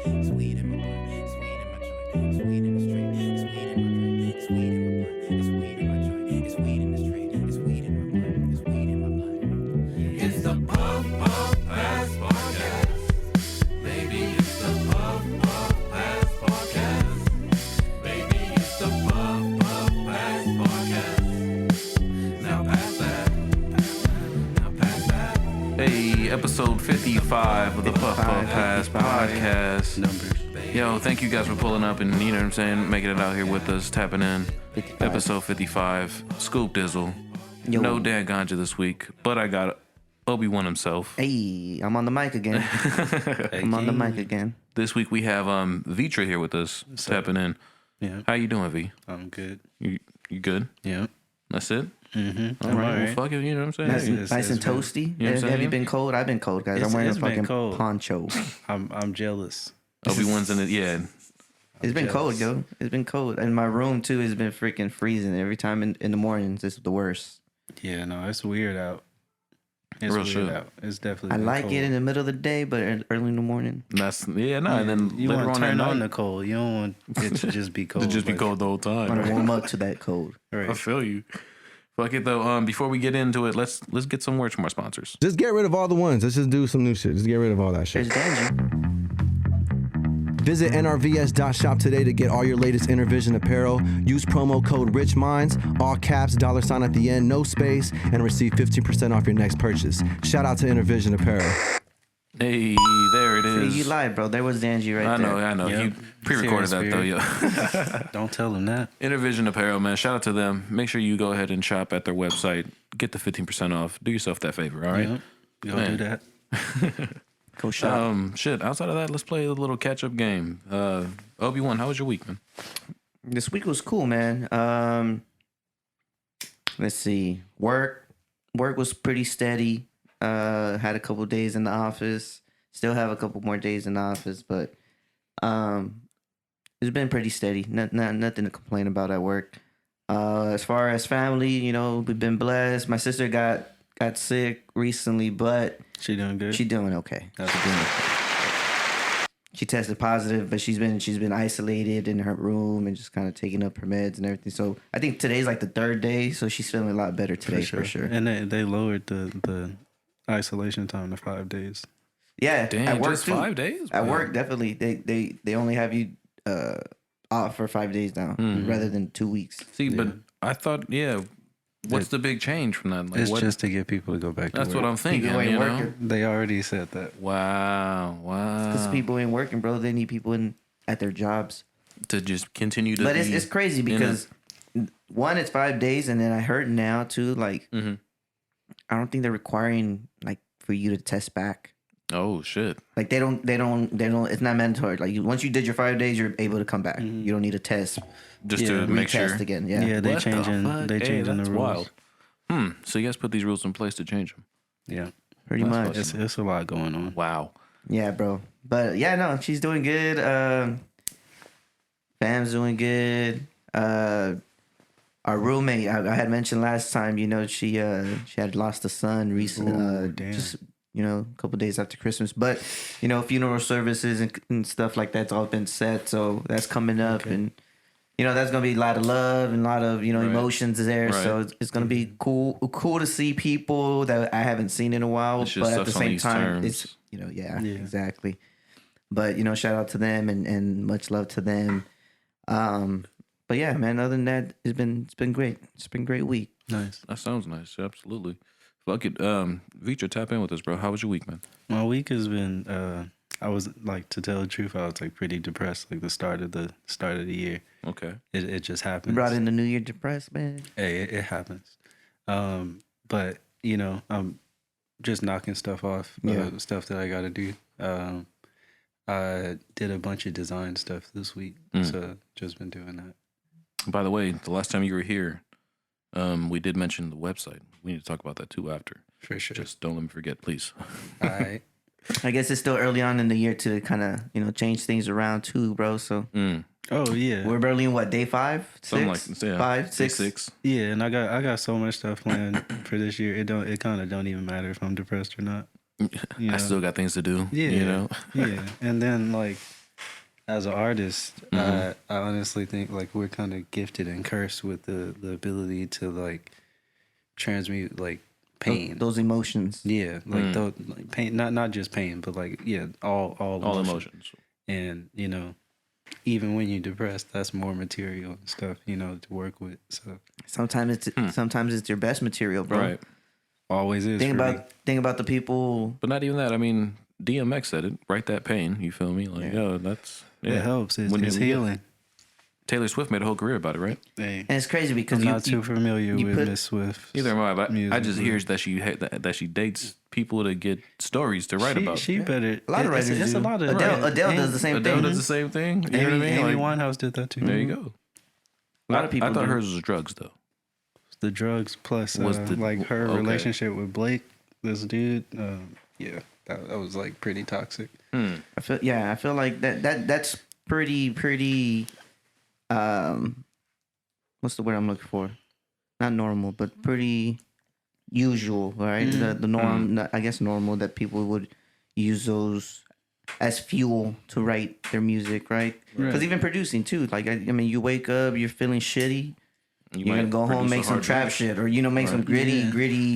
it's weed in my blood, it's weed in my joint, it's weed in the street, it's weed in my drink, it's weed in my blood, it's weed in my joint, it's weed in the street, it's weed in my blood, it's weed in my blood. It's the Puff Puff Pass Podcast. Baby, it's the Puff Puff Pass Podcast. Baby, it's the Puff Puff Pass Podcast. Now pass that. Now pass that. Hey, episode 55 of the Puff Puff Pass Podcast. Numbers. Yo, thank you guys for pulling up and, you know what I'm saying, making it out here with us, tapping in. 55. Episode 55, Scoop Dizzle. Yo. No Dan Ganja this week, but I got Obi-Wan himself. Hey, I'm on the mic again. I'm on the mic again. This week we have Vitra here with us, tapping in. Yeah, How you doing, V? I'm good. You good? Yeah. That's it? Mm-hmm. All right, well, fuck it, you know what I'm Nice, saying? It's- nice and it's been- toasty. You know what I'm Have you saying? been cold? I've been cold, guys. It's- I'm wearing a it's been fucking cold. poncho. I'm jealous. Obi-Wan's in it, yeah. It's been cold, jealous. yo. It's been cold. And my room, too, has been freaking freezing. Every time in the mornings, it's the worst. Yeah, no, it's weird out. It's Real weird shit. out. It's definitely. I been like cold. it in the middle of the day, but early in the morning. That's, yeah, no, and then you later want on to at turn on night, the cold. You don't want it to just be cold. to just be like- cold the whole I want to time. warm up to that cold. Right. I feel you. Fuck it though. Before we get into it, let's get some words from our sponsors. Just get rid of all the ones. Let's just do some new shit. Just get rid of all that There's shit. danger. Visit nrvs.shop today to get all your latest Intervision apparel. Use promo code RichMinds, all caps, $ at the end, no space, and receive 15% off your next purchase. Shout out to Intervision Apparel. Hey, there it See, is. you lied, bro. There was Dangy right I know, there. I know. Yep. You pre-recorded that Serious though, yeah. Don't tell them that. Intervision Apparel, man. Shout out to them. Make sure you go ahead and shop at their website. Get the 15% off. Do yourself that favor, all right? Yep. Go Man. do that. Go shop. Shit. Outside of that, let's play a little catch-up game. Obi-Wan, how was your week, man? This week was cool, man. Let's see. Work was pretty steady. Had a couple days in the office. Still have a couple more days in the office, but it's been pretty steady. Nothing to complain about at work. As far as family, you know, we've been blessed. My sister got sick recently, but She doing good. she's doing okay. That's She's doing okay. She tested positive, but she's been isolated in her room and just kind of taking up her meds and everything. So I think today's like the third day, so she's feeling a lot better today for sure. And they lowered the isolation time to 5 days. Yeah, Damn, at work just too. 5 days? At Wow. work, definitely. They only have you off for 5 days now, rather than 2 weeks. See, but I thought, yeah, what's the big change from that? Like, It's what, just to get people to go back to that's work. what I'm thinking, People ain't you know? working. They already said that. Wow. Because people ain't working, bro. They need people at their jobs. To just continue to But be it's crazy in it. because one, it's 5 days, and then I heard now too, like Mhm. I don't think they're requiring like for you to test back. Oh, shit. Like they don't. It's not mandatory. Like once you did your 5 days, you're able to come back. You don't need a test. Just Yeah, to make sure. Retest again. Yeah. Yeah, they What the changing. fuck? They Hey, changing that's the rules. wild. So you guys put these rules in place to change them. Yeah, Pretty much. it's a lot going on. Wow. Yeah, bro. But yeah, no, she's doing good. Fam's doing good. Our roommate, I had mentioned last time, you know, she had lost a son recently. Ooh, damn. Just you know, a couple days after Christmas. But you know, funeral services and stuff like that's all been set, so that's coming up, and you know, that's gonna be a lot of love and a lot of Right. emotions there. Right. So it's gonna be cool to see people that I haven't seen in a while. It's just But at the sucks on same these time, terms. it's Yeah. exactly. But you know, shout out to them and much love to them. But yeah, man. Other than that, it's been great. It's been a great week. Nice. That sounds nice. Absolutely. Fuck it. Vitra, tap in with us, bro. How was your week, man? My week has been. I was like, to tell the truth, I was like pretty depressed. Like the start of the year, Okay. it just You happened. brought in the New Year depressed, man. Hey, it happens. But you know, I'm just knocking stuff off. Yeah. Stuff that I got to do. I did a bunch of design stuff this week, so just been doing that. By the way, the last time you were here, we did mention the website. We need to talk about that too after. For sure. Just don't let me forget, please. All right. I guess it's still early on in the year to kind of change things around too, bro. So Oh yeah. we're barely in what, day 5, 6, Something like yeah, 5, 6. 6. Yeah, and I got so much stuff planned for this year. It kind of don't even matter if I'm depressed or not. You I know? still got things to do. Yeah. You know. Yeah, and then like As an artist, I honestly think like we're kind of gifted and cursed with the ability to like transmute like pain. Those emotions. Yeah, like like pain, not just pain, but like all emotions. And even when you're depressed, that's more material and stuff, to work with. So Sometimes it's your best material, bro. Right. always is. Think for me. about the people. But not even that. I mean, DMX said it. Write that pain. You feel me? Like, yo, that's It helps. It's When healing. Taylor Swift made a whole career about it, right? Hey, And it's crazy because I'm not too familiar you with put- Miss Swift. Either am I. But music, I just but- hear that she dates people to get stories to write about. She better. A lot of writers It's do. a lot of Adele does the same Adele thing. does the same thing. You know what I mean? Amy Like, Winehouse did that too. there you go. A lot of people I thought do. hers was drugs though. The drugs plus Was the- like her okay. relationship with Blake, this dude. That was like pretty toxic. I feel like that's pretty what's the word I'm looking for? Not normal, but pretty usual, right? The norm, I guess normal that people would use those as fuel to write their music, right? Because even producing too, like I mean, you wake up, you're feeling shitty. You're gonna might go home, produce make a some hard trap track. shit, or make some gritty,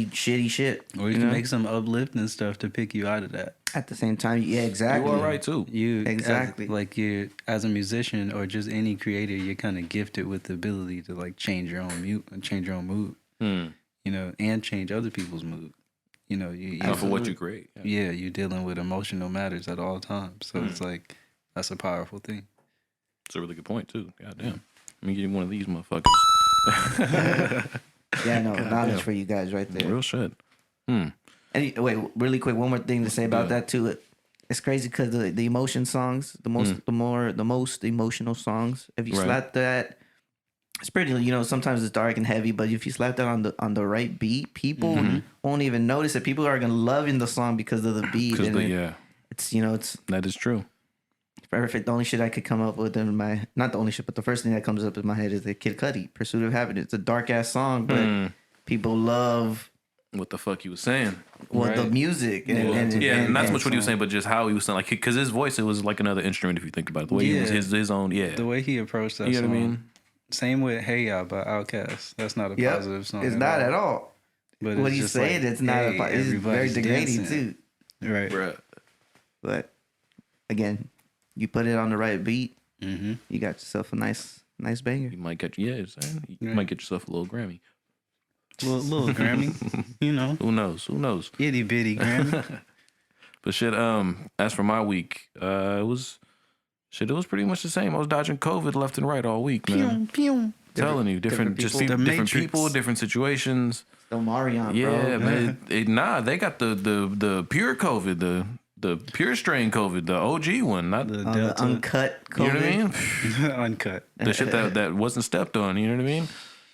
shitty shit. Or you can make some uplifting stuff to pick you out of that. At the same time, yeah, exactly. You are right too. You Exactly. you as a musician or just any creator, you're kind of gifted with the ability to like change your own mood, and change other people's mood. You For what you create. yeah, you're dealing with emotional matters at all times. So it's like that's a powerful thing. It's a really good point too. God damn. Let me get you one of these motherfuckers. Yeah, no, knowledge for you guys right there. Real shit. And wait, really quick, one more thing to say about that too. It's crazy because the emotion songs, the most emotional songs. If you Right. slap that, it's pretty. Sometimes it's dark and heavy, but if you slap that on the right beat, people won't even notice it. People are gonna love in the song because of the beat. Because And it's that is true. perfect. The only shit I could come up with not the only shit, but the first thing that comes up in my head is the Kid Cudi, "Pursuit of Happiness." It's a dark ass song, but people love What the fuck he was saying. the music. And not so much what he was song. saying, but just how he was saying. Like, because his voice, it was like another instrument if you think about it. The way he was his own, The way he approached that You know song. what I mean? Same with "Hey Ya" by Outkast. That's not a Yep. positive song. It's not at all. But What it's he's just saying, like, it's not. hey, It's very everybody's degrading dancing. too. Right. Bruh. But again, you put it on the right beat, Mm-hmm. you got yourself a nice banger. You might get, you might get yourself a little Grammy. Little Grammy, Who knows? itty bitty Grammy. But shit, as for my week, it was pretty much the same. I was dodging COVID left and right all week, man. Pew. Telling you, different people. different Matrix. people, different situations. Still Marion, Yeah, bro. man. They got the pure COVID, the pure strain COVID, the OG one, not The On Delta. the uncut COVID. you know what I mean? Uncut. The shit that wasn't stepped on. You know what I mean?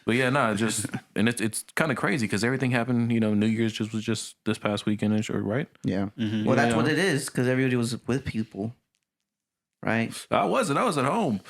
But yeah, just and it's kind of crazy because everything happened. New Year's was just this past weekend, right? Yeah. Mm-hmm. Well, that's Yeah. what it is because everybody was with people, right? I wasn't. I was at home.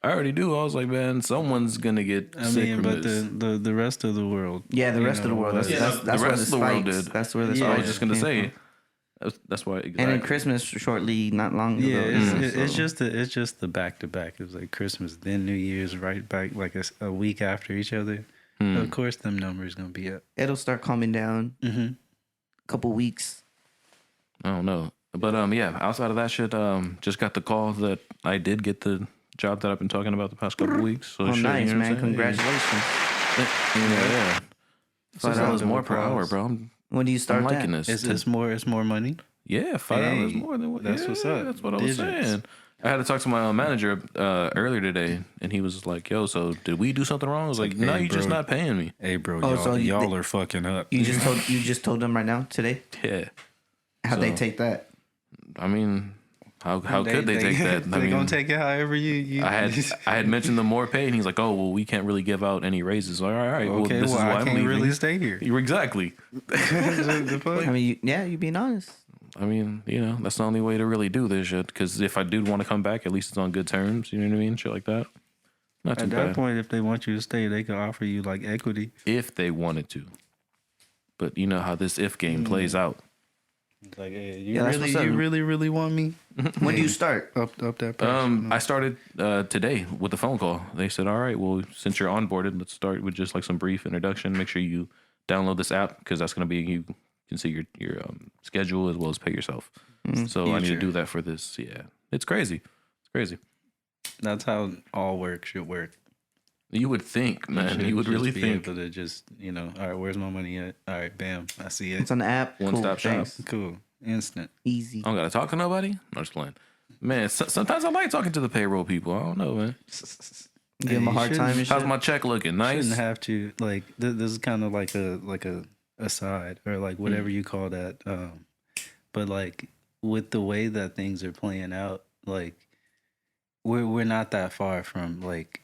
I already knew. I was like, man, someone's gonna get I sick mean, from but this. the rest of the world. Yeah, the rest of the world. That's Yeah, that's the where rest the of the world spikes. did. That's where the Yeah, I spikes. was just gonna came say from. that's why. Exactly. And then Christmas shortly, not long ago. Yeah, it's so- just the back to back. It was like Christmas, then New Year's, right back like a week after each other. Of course, them numbers gonna be up. It'll start calming down. Mm-hmm. Couple weeks. I don't know, but yeah. Outside of that shit, just got the call that I did get the job that I've been talking about the past couple weeks. So Oh, shit, nice, you know what man! I'm saying? Congratulations. Yeah. $5 more per applause. hour, bro. When do you start I'm liking that? this. It's more money. Yeah, $5 Hey, more than what. that's yeah, what's up. That's what I Digits. was saying. I had to talk to my manager earlier today, and he was like, "Yo, so did we do something wrong?" I was like, "No, hey, you're just bro. not paying me." Hey, bro, Oh, y'all, so y'all are fucking up. You just told them right now today. Yeah, How'd they So- take that? I mean, how could they take that? I They mean, gonna take it however you. I had mentioned the more pay, and he's like, "Oh, well, we can't really give out any raises." All right, well, Okay, this is why I I'm can't leaving. really stay here. You're exactly. The fuck? I mean, you being honest. I mean, that's the only way to really do this shit. Because if I do want to come back, at least it's on good terms. You know what I mean? Shit like that. Not too At that bad. point, if they want you to stay, they can offer you like equity. If they wanted to. But you know how this if game plays out. Like, hey, you Yeah, that's what's up. really want me? When do you start? Up that price. I started today with a phone call. They said, all right, well, since you're onboarded, let's start with just like some brief introduction. Make sure you download this app because that's going to be, you can see your schedule as well as pay yourself. So I need to do that for this. Yeah, it's crazy. It's crazy. That's how all work should work. You would think, man. should You would just really be think. able to just, all right, where's my money at? All right, bam, I see it. It's on the app. One-stop shop. thanks. Cool, instant. Easy. I don't got to talk to nobody. I'm just playing. Man, sometimes I like talking to the payroll people. I don't know, man. Give them a you hard shouldn't- time and shit. How's my check looking? Nice. Shouldn't have to like. This is kind of like a aside or like whatever you call that. But like with the way that things are playing out, like we're not that far from like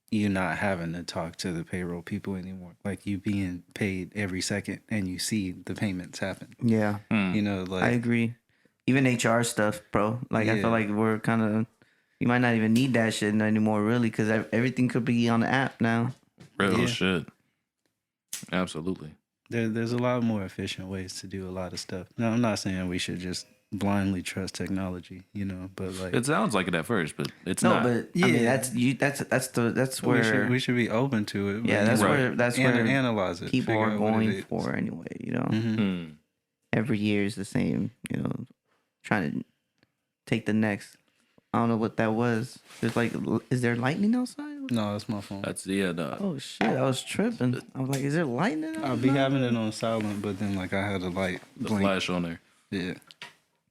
you not having to talk to the payroll people anymore. Like you being paid every second and you see the payments happen. Yeah, Like I agree. Even HR stuff, bro. Like I Yeah. feel like we're kind of. You might not even need that shit anymore, really, because everything could be on the app now. Real Yeah. shit. Absolutely. there's a lot more efficient ways to do a lot of stuff. Now I'm not saying we should just blindly trust technology, but like It sounds like it at first, but it's No, not. but I mean Yeah. that's where we should be open to it. yeah, that's Right. where analyze it. people figure are out what it going is. for anyway. Hmm. Every year is the same. Trying to take the next. I don't know what that was. There's like, is there lightning outside? No, that's my phone. That's no. Oh shit! I was tripping. I was like, is there lightning? I'll be having it on silent, but then like I had a light The blink. flash on there. Yeah.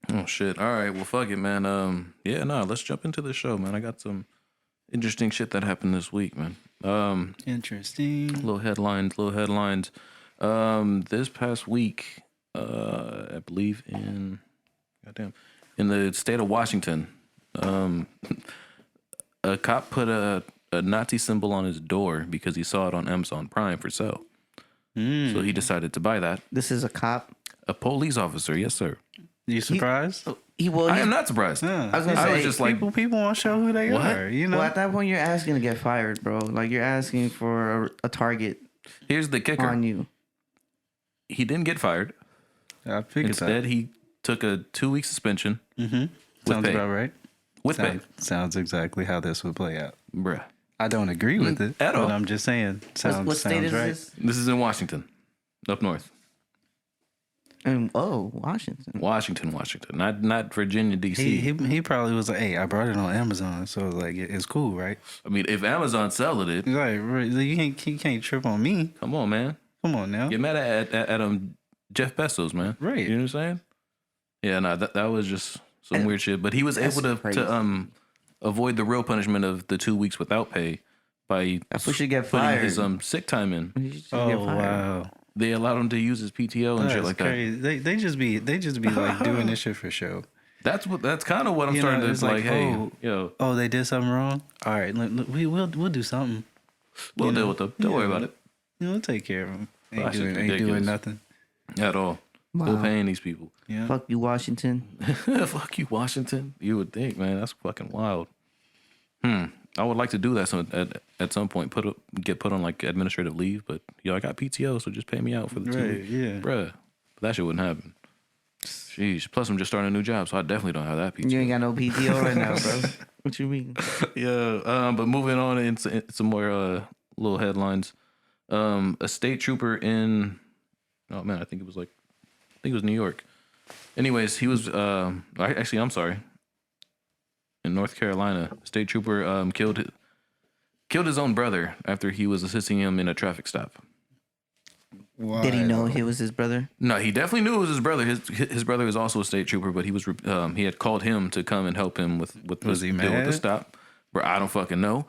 Oh shit! All right, well, fuck it, man. Let's jump into the show, man. I got some interesting shit that happened this week, man. Interesting. Little headlines. This past week, I believe in the state of Washington, a cop put a Nazi symbol on his door because he saw it on Amazon Prime for sale. So he decided to buy that. This is a cop. A police officer, yes, sir. You surprised? I am not surprised. Yeah. I was gonna I say, was just like, people want to show who they What? are. well, at that point, you're asking to get fired, bro. Like you're asking for a target here's the kicker. on you. He didn't get fired. I figured Instead, he took a 2-week suspension that. Sounds pay. about right. with pay. Sounds exactly how this would play out. Bruh. I don't agree with it At all. but I'm just saying. What state sounds is right. this? This is in Washington, up north. And Washington. Washington. Not Virginia, D.C. He probably was like, "Hey, I brought it on Amazon, so like it's cool, right?" I mean, if Amazon selling it, He's like, you can't trip on me. come on, man. Come on now. Get mad at Jeff Bezos, man. Right. You know what I'm saying? Yeah, no, that was just some weird shit. But he was That's able crazy. to avoid the real punishment of the 2 weeks without pay by That's what should get putting fired. his sick time in. You should Oh get fired. wow. They allowed him to use his PTO and shit That's like crazy. They just be like doing this shit for show. that. That's kind of what I'm starting to it's like. Hey, oh, yo, oh, they did something wrong. All right, we'll do something. we'll you deal know, with them. Don't worry about it We'll take care of them. That Ain't shit's doing ridiculous. nothing. at all. Still Wow. paying these people. Yeah. Fuck you, Washington. Fuck you, Washington. You would think, man, that's fucking wild. I would like to do that at some point. Get put on like administrative leave, but I got PTO, so just pay me out for the 2 Right, weeks. yeah. Bruh. That shit wouldn't happen. Jeez. Plus, I'm just starting a new job, so I definitely don't have that PTO. You ain't got no PTO right now, bro. What you mean? Yeah. But moving on into some more little headlines. A state trooper in, oh man, I think it was New York. Anyways, he was actually, I'm sorry. In North Carolina, a state trooper killed his own brother after he was assisting him in a traffic stop. Did he know he was his brother? No, he definitely knew it was his brother. His brother was also a state trooper, but he had called him to come and help him with Was he deal with the mad? stop. Bro, I don't fucking know.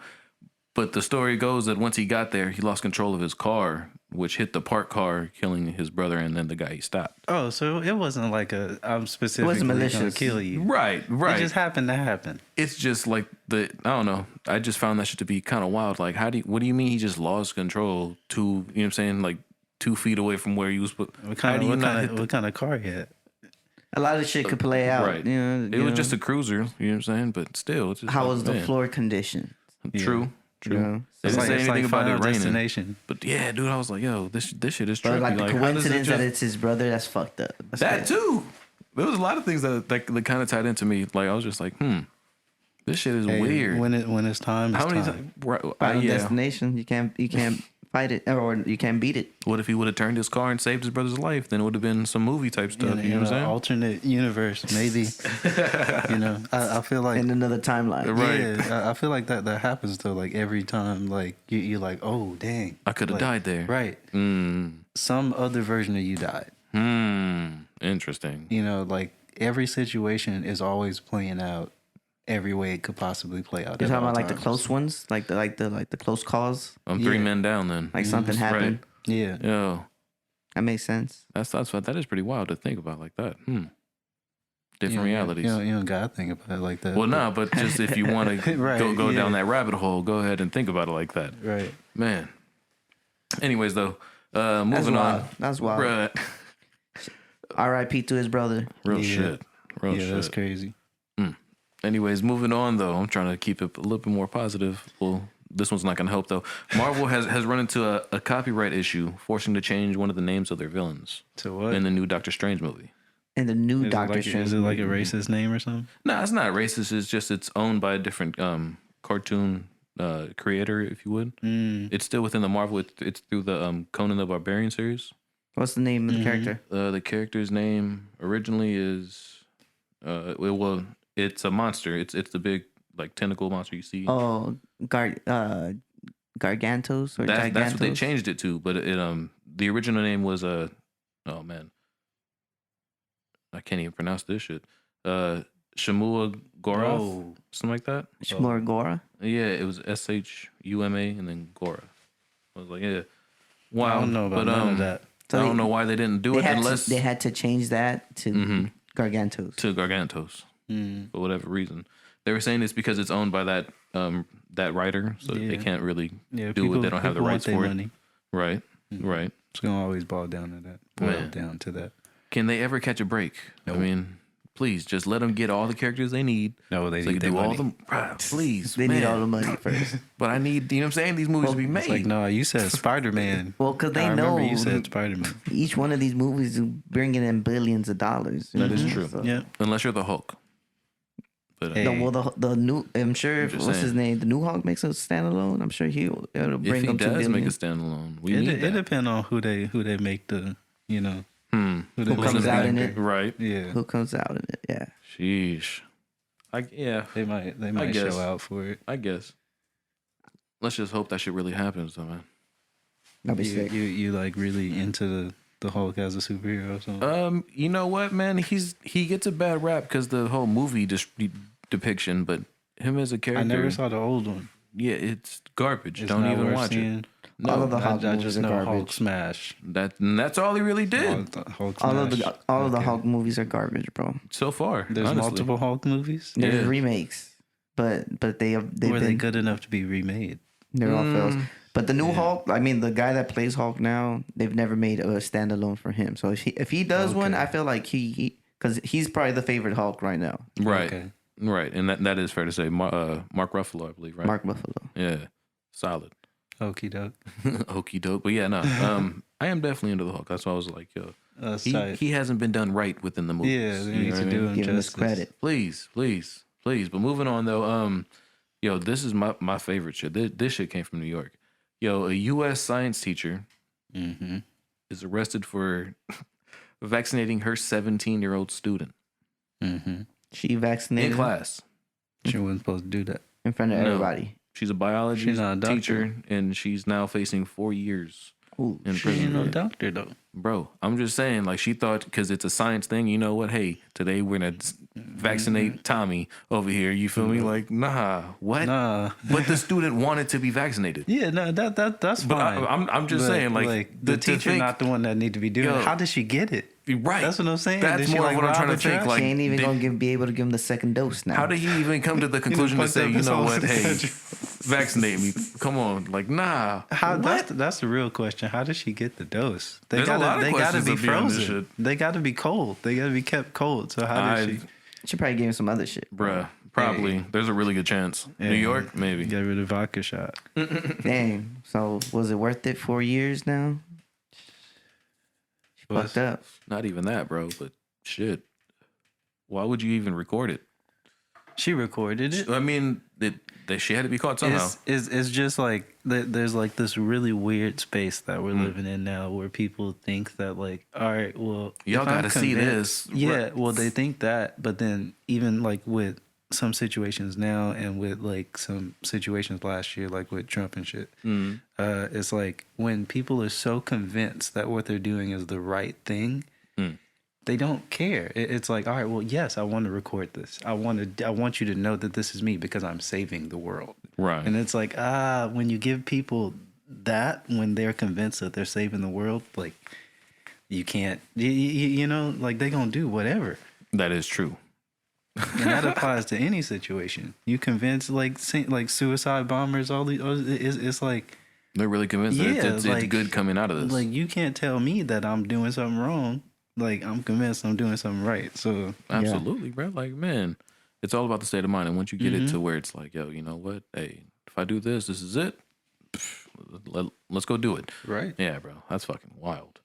But the story goes that once he got there, he lost control of his car, which hit the parked car, killing his brother and then the guy he stopped. Oh, so it wasn't like I'm specifically gonna malicious. kill you. Right. It just happened to happen. It's just like I don't know. I just found that shit to be kind of wild. Like, what do you mean he just lost control to, you know what I'm saying, like 2 feet away from where he was? What kind of car he had? A lot of shit could play out. Right. You know, It was just a cruiser, you know what I'm saying? But still, it's just how like, was the man. floor condition? True. You know? They didn't say anything about it Final raining. Destination. But yeah, dude, I was like, yo, this shit is But trippy. like the how does it coincidence that just- it's his brother, that's fucked up. That's that bad. too. There was a lot of things that kind of tied into me. Like I was just like, this shit is Hey, weird. When it's time, it's How many time. times? Final Yeah. destination. You can't fight it, or you can't beat it. What if he would have turned his car and saved his brother's life? Then it would have been some movie type stuff. You know what I'm saying? Alternate universe, maybe. I feel like In another timeline. Right. Yeah, I feel like that happens though. Like every time, like you're like, oh dang, I could have like, died there. Right. Some other version of you died. Interesting. Like every situation is always playing out every way it could possibly play out. You're at talking all about like the times. close ones, like the close calls. I'm 3 men down then. Like something happened. Yeah. Yo, That makes sense. that is pretty wild to think about like that. Different realities. You don't gotta think about it like that. Well, nah, but just if you want to Right, go down yeah. that rabbit hole, go ahead and think about it like that. Right. Man. Anyways, though, That's moving wild. on. That's wild. Bruh. R.I.P. to his brother. Real Yeah. shit. Real Yeah, shit. that's crazy. Anyways, moving on though. I'm trying to keep it a little bit more positive. Well, this one's not going to help though. Marvel has run into a copyright issue, forcing to change one of the names of their villains So what? in the new Doctor Strange movie. And the new Is it Doctor like, Strange. is it like a racist name or something? No, it's not racist. It's just it's owned by a different cartoon creator, if you would. It's still within the Marvel. It's through the Conan the Barbarian series. What's the name of the character? The character's name originally is it's a monster. It's the big like tentacle monster you see. Oh, Gargantos or That's what they Gigantos? changed it to, but the original name was oh man, I can't even pronounce this shit. Shamua Gorath, Oh. something like that. Shmorgora? Yeah, it was SHUMA and then Gora. I was like, yeah, wow. I don't know about but, none of that. So I don't they- know why they didn't do They it had, unless they had to change that to Gargantos. to Gargantos for whatever reason. They were saying it's because it's owned by that writer, so they can't really do it. They don't have the people rights want for their it. money. Right, right. It's gonna always boil down to that. Boil Man. down to that. Can they ever catch a break? I mean, please just let them get all the characters they need. No, they So need they their do all money. them. Please, They man. need all the money first. But I need, you know what I'm saying? These movies to be made. It's like, no, you said Spider-Man. Well, because they I know remember you said Spider-Man. each one of these movies is bringing in billions of dollars. That is true. So- Yeah. Unless you're the Hulk. But Hey. No, well, the new, I'm sure, just what's his saying. name? The new Hulk makes a standalone. I'm sure it'll if bring he him to does make a billion. standalone, we It need it that. depends on who they make the who they Who make comes the out in actor. it. Right. Yeah. Who comes out in it? Yeah. Sheesh. Yeah, They might guess. show out for it. I guess. Let's just hope that shit really happens, though, man. That'd be You, sick. you like really into the Hulk as a superhero or something? You know what, man? He gets a bad rap because the whole movie depiction, but him as a character, I never saw the old one. yeah, it's garbage. It's Don't not even worth watch it. seeing. All of the I Hulk movies just are know Hulk garbage. smash. That's all he really did Hulk All of smash. all of the Okay. Hulk movies are garbage, bro. so far. There's honestly. multiple Hulk movies. There's Yeah. remakes, but they've Were they been good enough to be remade? they're all fails. Mm. But the new Hulk, I mean, the guy that plays Hulk now, they've never made a standalone for him. So if he does one, I feel like he because he's probably the favorite Hulk right now. Right. Okay. Right. And that is fair to say. Mark Ruffalo, I believe, right? Mark Buffalo. Yeah. Solid. Okie doke. Okie doke. But yeah, no. I am definitely into the Hulk. That's why I was like, yo, That's tight. he hasn't been done right within the movies. Yeah, they You need know to what I do mean? him Give him his justice. credit. Please. But moving on though, yo, this is my favorite shit. This shit came from New York. Yo, a U.S. science teacher Mm-hmm. is arrested for vaccinating her 17-year-old student Mm-hmm. She in vaccinated class. She wasn't supposed to do that. in front of No. everybody. She's a biology She's not a doctor. teacher, and she's now facing 4 years Ooh, in She ain't prison. no doctor though. Bro, I'm just saying, like, she thought because it's a science thing, you know what? Hey, today we're gonna vaccinate Tommy over here. You feel me? Like, nah, what? Nah. But the student wanted to be vaccinated. Yeah, no, that's But fine. I'm just But, saying, like, the to teacher think- not the one that need to be doing Yo. it. How did she get it? Right. That's what I'm saying. That's Did she, more like, of what I'm rob trying to a think. trash? Like, she ain't even did- gonna be able to give him the second dose now. how did he even come to the conclusion to fucked say, up you his know whole what? Hey, schedule. vaccinate me? Come on, like, nah. How what? that's the real question. How does she get the dose? There's a lot of they gotta questions be to be on this frozen. shit. They gotta be cold. They gotta be kept cold. So how did she? She probably gave him some other shit. Bruh, probably. There's a really good chance. New York, maybe. Get rid of vodka shot. Dang. So was it worth it? 4 years now. She fucked up. Not even that, bro. But shit, Why would you even record it? She recorded it. I mean, she had to be caught somehow. It's just like there's like this really weird space that we're Mm. living in now where people think that like, all right, well, Y'all if I'm gotta see convinced- this. Yeah, Right. well, they think that, but then even like with some situations now and with like some situations last year, like with Trump and shit, Mm. it's like when people are so convinced that what they're doing is the right thing, Mm. they don't care. It's like, all right, well, yes, I want to record this. I want you to know that this is me because I'm saving the world. Right. And it's like, when you give people that when they're convinced that they're saving the world, like you can't, you know, like they gonna do whatever. That is true. And that applies to any situation. You convince like suicide bombers, all these, it's like, They're really convinced that Yeah, it's like- good coming out of this. like you can't tell me that I'm doing something wrong. Like I'm convinced I'm doing something right. So Absolutely, bro. Like, man, it's all about the state of mind. And once you get Mm-hmm. it to where it's like, yo, you know what? Hey, if I do this, this is it. Let's go do it. right. Yeah, bro. That's fucking wild.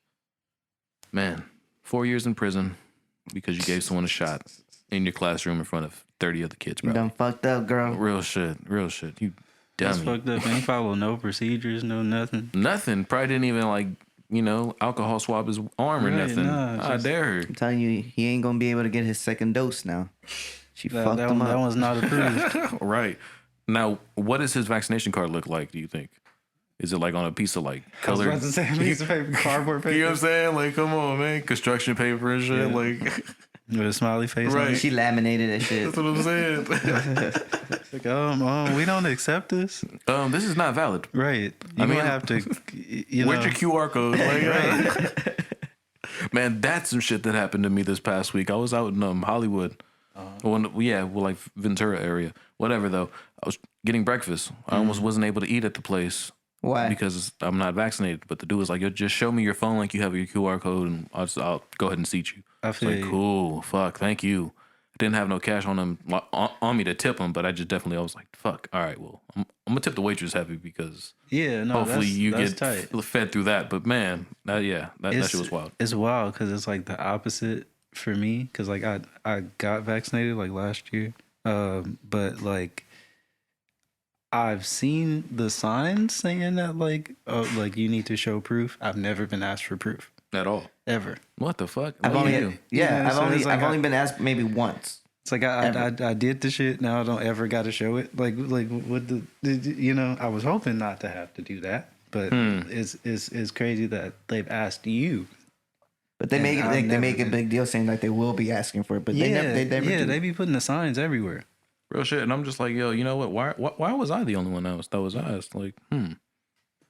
Man, 4 years in prison because you gave someone a shot in your classroom in front of 30 other kids, You bro. done fucked up, girl. Real shit. Real shit. You That's dummy. fucked up. Ain't follow no procedures, no nothing. Nothing. Probably didn't even like, alcohol swab his arm or Right, nothing. nah, I just- dare her. I'm telling you, he ain't gonna be able to get his second dose now. She fucked That him up. one's not approved. Right. Now, what does his vaccination card look like, do you think? Is it like on a piece of like colored? say a piece of paper, cardboard You know what I'm saying? Like, come on, man. Construction paper and shit. Yeah. Like, with a smiley face. Right. On it. She laminated that shit. that's what I'm saying. Like, we don't accept this. This is not valid. Right. I You mean, might have to. You know, Where's your QR code? Like, man, that's some shit that happened to me this past week. I was out in Hollywood. Like Ventura area. Whatever, though. I was getting breakfast. I almost wasn't able to eat at the place. Why? Because I'm not vaccinated. But the dude was like, yo, just show me your phone like you have your QR code and I'll go ahead and seat you. I It's feel like, you. cool, fuck, thank you. I didn't have no cash on him on me to tip him, but I was like, fuck, all right, well, I'm gonna tip the waitress heavy because Yeah, no, hopefully you that's get tight. fed through that. But man, that shit was wild. It's wild because it's like the opposite for me. Because like I got vaccinated like last year, but like I've seen the signs saying that like you need to show proof. I've never been asked for proof At all. ever. What the fuck? I've What do only, you do? yeah, Yeah, so it's like I've only been asked maybe once. It's like I did the shit. Now I don't ever got to show it. Like what I was hoping not to have to do that, but it's crazy that they've asked you. But they And make it I've they never make a been. big deal saying like they will be asking for it, but they never do. They be putting the signs everywhere. Real shit. And I'm just like, yo, you know what? Why was I the only one that was asked? Like,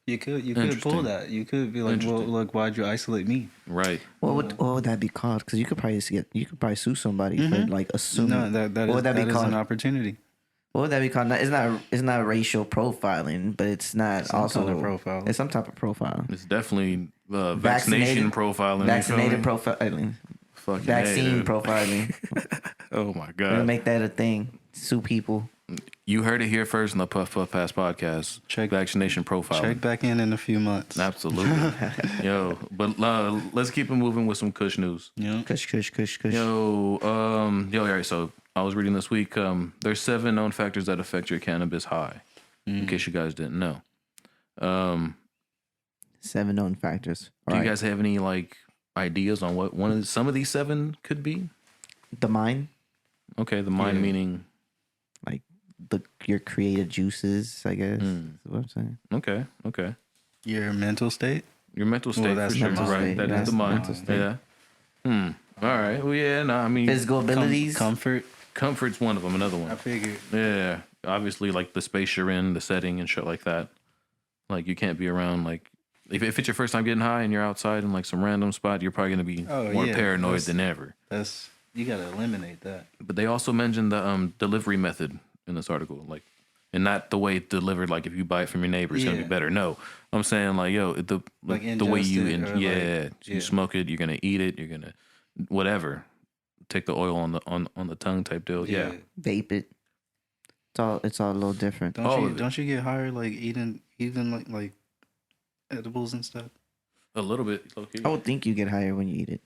You could pull Interesting. that. You could be like, well, Interesting. look, why'd you isolate me? right. What would that be called? Because you could probably sue somebody for like assuming. No, that what would that be is called? an opportunity. What would that be called? It's not racial profiling, but it's not Some also kind of profile. It's some type of profile. It's definitely vaccination Vaccinated- profiling. Vaccinated you feel me? profiling. Fucking Vaccine A, dude. profiling. Oh my We're god. gonna make that a thing. Sue people. You heard it here first in the Puff Puff Pass podcast. Check- vaccination profiling. Check back in a few months. Absolutely. Yo, but let's keep it moving with some Kush news. Yeah. Kush. All right. So I was reading this week. There's 7 known factors that affect your cannabis high. In case you guys didn't know. 7 known factors. Do you guys have any like ideas on what some of these 7 could be? The mind, Okay, the mind Yeah. meaning. like your creative juices, I guess. Is what I'm saying. Okay. Your mental state. Your mental state, that's for sure. mental Right. state. That is That's the mind. mental state. Yeah. All right. Well, yeah. No, I mean, Physical abilities. Comfort. comfort's one of them. Another I one. figured. Yeah. Obviously, like the space you're in, the setting, and shit like that. Like you can't be around like if it's your first time getting high and you're outside in like some random spot, you're probably gonna be more yeah, paranoid that's- than ever. You gotta eliminate that. But they also mentioned the delivery method in this article, like, and not the way it's delivered. Like if you buy it from your neighbor, it's gonna be Yeah. better. No, I'm saying like, yo, the way you ingest it or, like, you yeah. smoke it, you're gonna eat it, you're gonna whatever, take the oil on the tongue type deal. Yeah. Vape it. It's all a little different. All of it. Don't you get higher like eating like edibles and stuff? A little bit. Low-key. I would think you get higher when you eat it.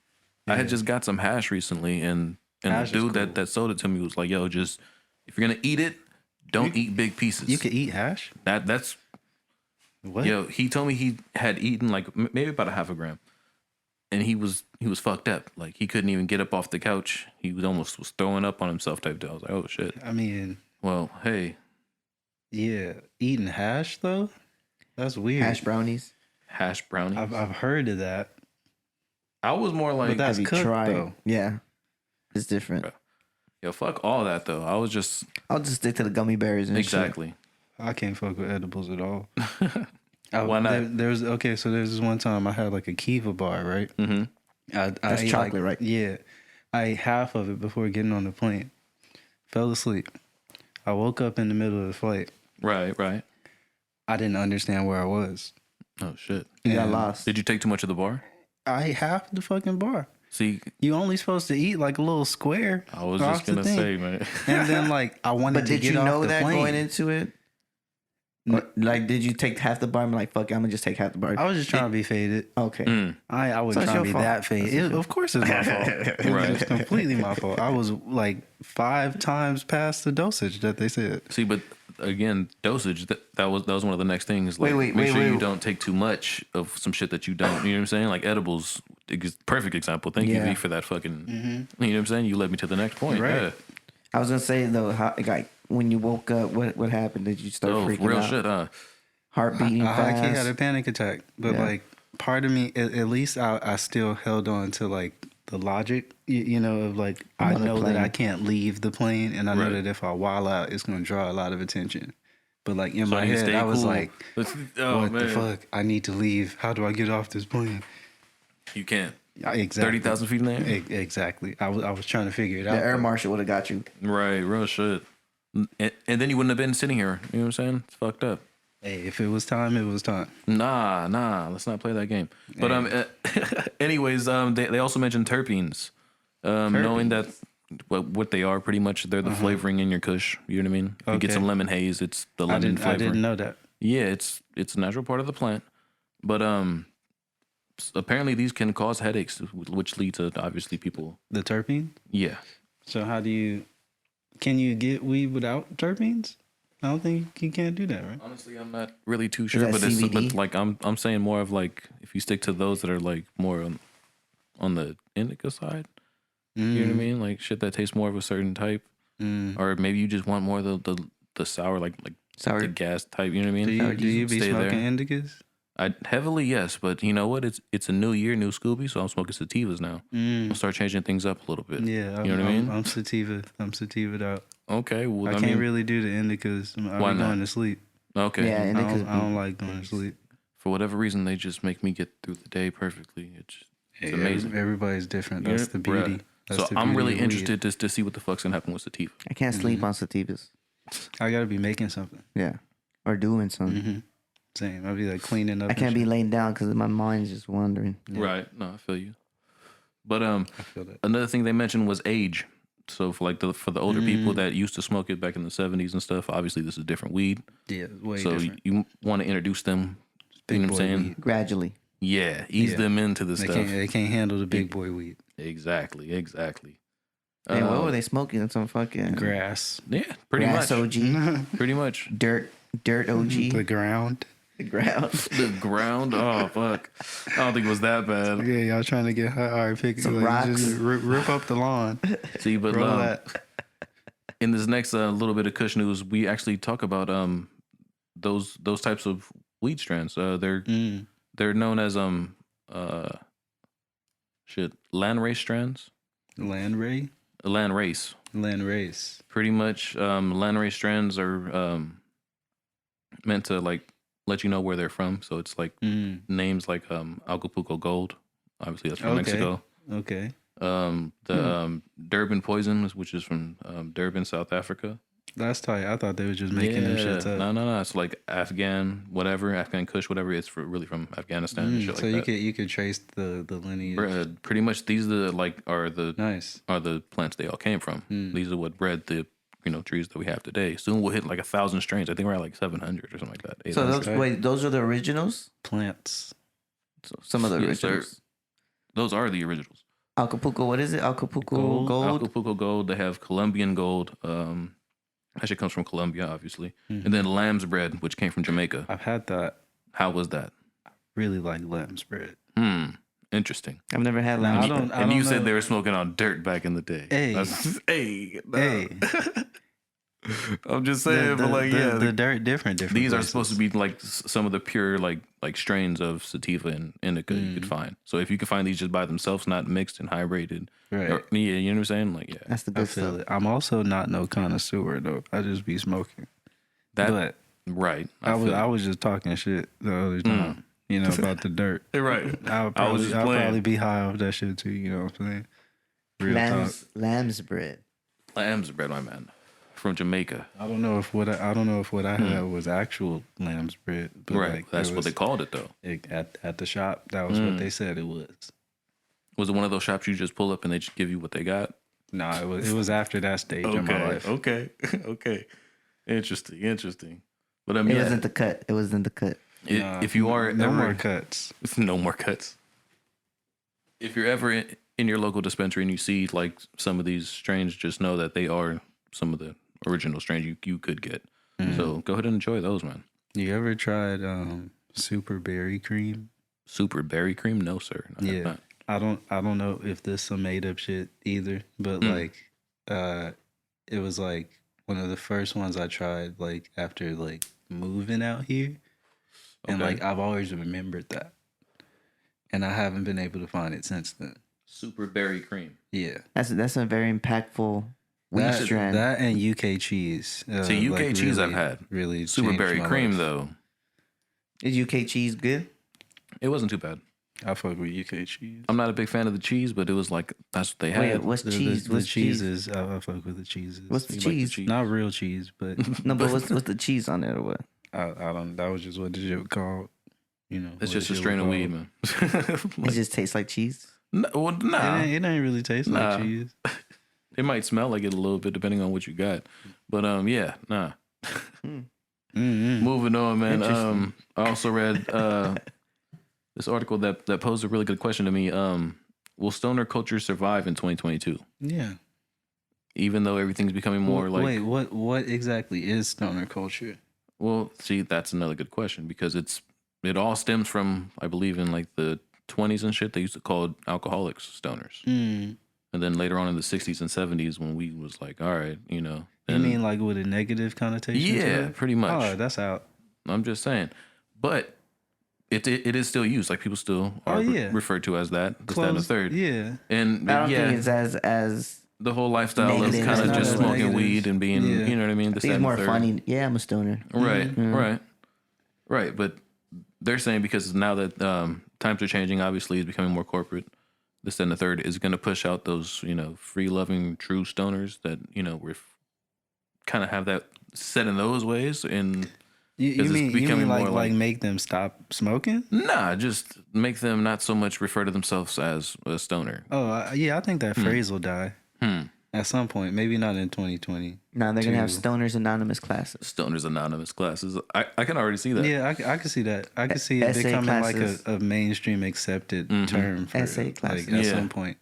I had just got some hash recently, and And Hash the is dude cool. that sold it to me was like, "Yo, just if you're gonna eat it, don't eat big pieces." You could eat hash. That's What? yo. He told me he had eaten like maybe about a half a gram, and he was fucked up. Like he couldn't even get up off the couch. He was throwing up on himself type deal. I was like, "Oh shit." I mean, Well, hey, yeah, eating hash though. That's weird. Hash brownies. hash brownies. I've heard of that. I was more like, But that's Have you cooked, tried? though. Yeah, it's different. yo, fuck all that though. I was just I'll just stick to the gummy bears and exactly. I can't fuck with edibles at all. Why not? There's this one time I had like a Kiva bar, right? Mm-hmm. That's ate, chocolate, like, right? Yeah. I ate half of it before getting on the plane. Fell asleep. I woke up in the middle of the flight. Right. I didn't understand where I was. Oh shit. You got And lost. Did you take too much of the bar? I ate half the fucking bar. See, You only supposed to eat like a little square. I was off just the gonna thing. say, man. And then like I wanted But to did get you off know the that plane. going into it? Or, like, did you take half the bar and be like, fuck it, I'm gonna just take half the bar? I was just trying to be faded. Okay. Mm. I So wasn't it's trying to your be fault. that faded. Of course it's my fault. It Right. was just completely my fault. I was like 5 times past the dosage that they said. See, but again, dosage. That was one of the next things. Like, Wait, make sure you wait. don't take too much of some shit that you don't. You know what I'm saying? Like edibles, perfect example. Thank you, Yeah. V, for that fucking. You know what I'm saying? You led me to the next point. Right. Yeah. I was gonna say though, how, like when you woke up, what happened? Did you start Oh, freaking real out? shit. Heart beating I fast. had a panic attack, but Yeah. like part of me, at least I still held on to like the logic, you know, of like I On the know that plane. I can't leave the plane, and I know Right. that if I wild out, it's going to draw a lot of attention. But like in So my you head, stay I was cool. like, Oh "What man, the fuck? I need to leave. How do I get off this plane?" you can't. Exactly. 30,000 feet in the air. Exactly. I was trying to figure it The out. air but- marshal would have got you. Right, real shit. And then you wouldn't have been sitting here. You know what I'm saying? It's fucked up. Hey, if it was time, it was time. Nah. Let's not play that game. But anyways, they also mentioned terpenes. Knowing that what they are, pretty much they're the flavoring in your Kush. You know what I mean? If you get Okay. some lemon haze, it's the lemon I flavor. didn't know that. Yeah, it's a natural part of the plant. But apparently these can cause headaches, which lead to obviously people. The terpene. Yeah. So how do you? Can you get weed without terpenes? I don't think you can't do that, right? Honestly, I'm not really too sure, that but CBD? like I'm saying more of like if you stick to those that are like more on the indica side. You know what I mean? Like shit that tastes more of a certain type, or maybe you just want more of the sour, like Sour. the gas type. You know what I Do mean? you be Stay smoking there. indicas? I heavily yes, but you know what? It's a new year, new Scooby, so I'm smoking sativas now. I'll start changing things up a little bit. Yeah, you know what I mean? I'm sativa. I'm sativa'd out. Okay, well I I can't mean, really do the indicas. I Why be not? going to sleep. okay. Yeah, I indicas. don't like going to sleep. For whatever reason, they just make me get through the day perfectly. It's amazing. Everybody's different. That's the Bruh. beauty. That's So the I'm beauty really of weed. interested to see what the fuck's gonna happen with sativa. I can't sleep on sativas. I gotta be making something. Yeah, or doing something. Same. I'll be like cleaning up. I can't be laying down because my mind's just wandering. Right. No, I feel you. But I feel that. another thing they mentioned was age. So for the older people that used to smoke it back in the 70s and stuff, obviously this is different weed. Yeah, it's way So different. you want to introduce them. Big you know what I'm boy saying? weed. Gradually. Yeah, ease Yeah. them into the They stuff. can't handle the big boy weed. Exactly. Hey, what were they smoking? Some fucking Grass. Yeah, pretty grass much. OG, Pretty much. dirt OG, The ground. the ground. The ground. Oh fuck. I don't think it was that bad. Yeah, y'all trying to get high. All right, pick Some like, rocks. just rip up the lawn. See, but Roll that. in this next little bit of Kush news, we actually talk about those types of weed strands. They're known as landrace strands. Land ray. Landrace. Land race. Pretty much, landrace strands are meant to like let you know where they're from. So it's like names like Acapulco Gold. Obviously, that's from Okay. Mexico. Okay. Durbin Poisons, which is from Durbin, South Africa. That's tight. I thought they was just making them shits up. No. It's like Afghan Kush, whatever. It's really from Afghanistan and shit So like that. you could trace the lineage. Pretty much, these are the Nice. are the plants they all came from. These are what bred the trees that we have today. Soon we'll hit like 1,000 strains. I think we're at like 700 or something like that. So 800. those are the originals. Plants. So some of the Yes, sir. originals. Those are the originals. Acapulco, what is it? Acapulco Gold. Acapulco Gold. They have Colombian Gold. Actually comes from Colombia, obviously. And then lamb's bread, which came from Jamaica. I've had that. How was that? Really like lamb's bread. Interesting. I've never had Now, lamb. I don't You know. said they were smoking on dirt back in the day. Hey. Hey. Hey, I'm just saying, but like, yeah. the dirt different. These are places. supposed to be like some of the pure like strains of sativa and indica you could find. So if you can find these just by themselves, not mixed and hydrated, Right. yeah, you know what I'm saying? Like, yeah, That's the I good feel stuff. it. I'm also not no connoisseur though. I just be smoking. that But right. I feel was just talking shit the other time. You know about the dirt. it. Right. I'll just probably playing. be high off that shit too. You know what I'm saying? Real talk. Lamb's bread. Lamb's bread, my man, from Jamaica. I don't know if what I had was actual lamb's bread, but Right. like That's it what was, they called it, though. at the shop. That was what they said it was. Was it one of those shops you just pull up and they just give you what they got? No, it was after that stage of my life. Okay. Okay. Interesting. But It wasn't the cut. It wasn't the cut. Nah, if you are no ever, more cuts. no more cuts. If you're ever in your local dispensary and you see like some of these strains, just know that they are some of the original strains you could get. So go ahead and enjoy those, man. You ever tried super berry cream? Super berry cream? No, sir. I have not. I don't know if this some made up shit either, but like it was like one of the first ones I tried like after like moving out here. And Okay. like I've always remembered that. And I haven't been able to find it since then. Super berry cream. Yeah. That's a very impactful weed strand. That and UK cheese. See, UK cheese I've had. Really Super changed berry my cream life. though, Is UK cheese good? it wasn't too bad. I fuck with UK cheese. I'm not a big fan of the cheese, but it was like that's what they had. Wait, what's cheese? The What's cheese? cheeses, I fuck with the cheeses. What's the You like the cheese? cheese? Not real cheese, but No, but what's the cheese on it or what? I don't. That was just what the shit called. You know, It's what just a the shit strain of was weed, called. man. It just tastes like cheese. Well, nah. It ain't really taste Nah. like cheese. It might smell like it a little bit depending on what you got, but yeah, nah. Moving on, man. I also read this article that posed a really good question to me. Will stoner culture survive in 2022? Yeah. Even though everything's becoming more like. Wait, what exactly is stoner culture? Well, see, that's another good question because it all stems from, I believe, in like the 20s and shit. They used to call alcoholics stoners, and then later on in the 60s and 70s when we was like, all right, you know. You mean like with a negative connotation? to Yeah, it? pretty much. Oh, that's out. I'm just saying, but it is still used. Like people still are referred to as that. This, that, and the third. Yeah. And I don't yeah, think it's as. the whole lifestyle negative. of kind It's of not just as smoking negative. weed and being, Yeah. you know what I mean. I This, think that, it's and more the third. funny. Yeah, I'm a stoner. Right. But they're saying because now that times are changing, obviously it's becoming more corporate. This, that, and the third is going to push out those, you know, free loving, true stoners that, you know, we're kind of have that set in those ways. And You 'Cause it's mean becoming like more like- make them stop smoking? nah, just make them not so much refer to themselves as a stoner. Oh, yeah, I think that phrase will die at some point. Maybe not in 2020. Now they're gonna have Two. Stoners Anonymous classes. Stoners Anonymous classes. I can already see that. Yeah, I can see that. I can see it Essay becoming classes. like a mainstream accepted term for Essay it, classes. like at Yeah. some point.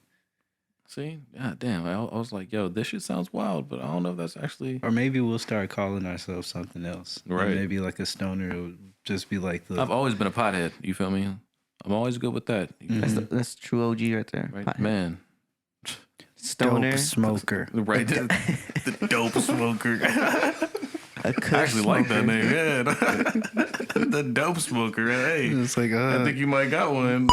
See? God damn. I was like, yo, this shit sounds wild, but I don't know if that's actually. Or maybe we'll start calling ourselves something else. Or Right. maybe like a stoner will just be like the. I've always been a pothead. You feel me? I'm always good with that. You feel me? That's true OG right there. Right? Pothead. Man. Stoner. dope smoker. Right. The dope smoker. A Kush I actually like that smoker. name. Yeah. The dope smoker. Hey. It's like I think you might got one.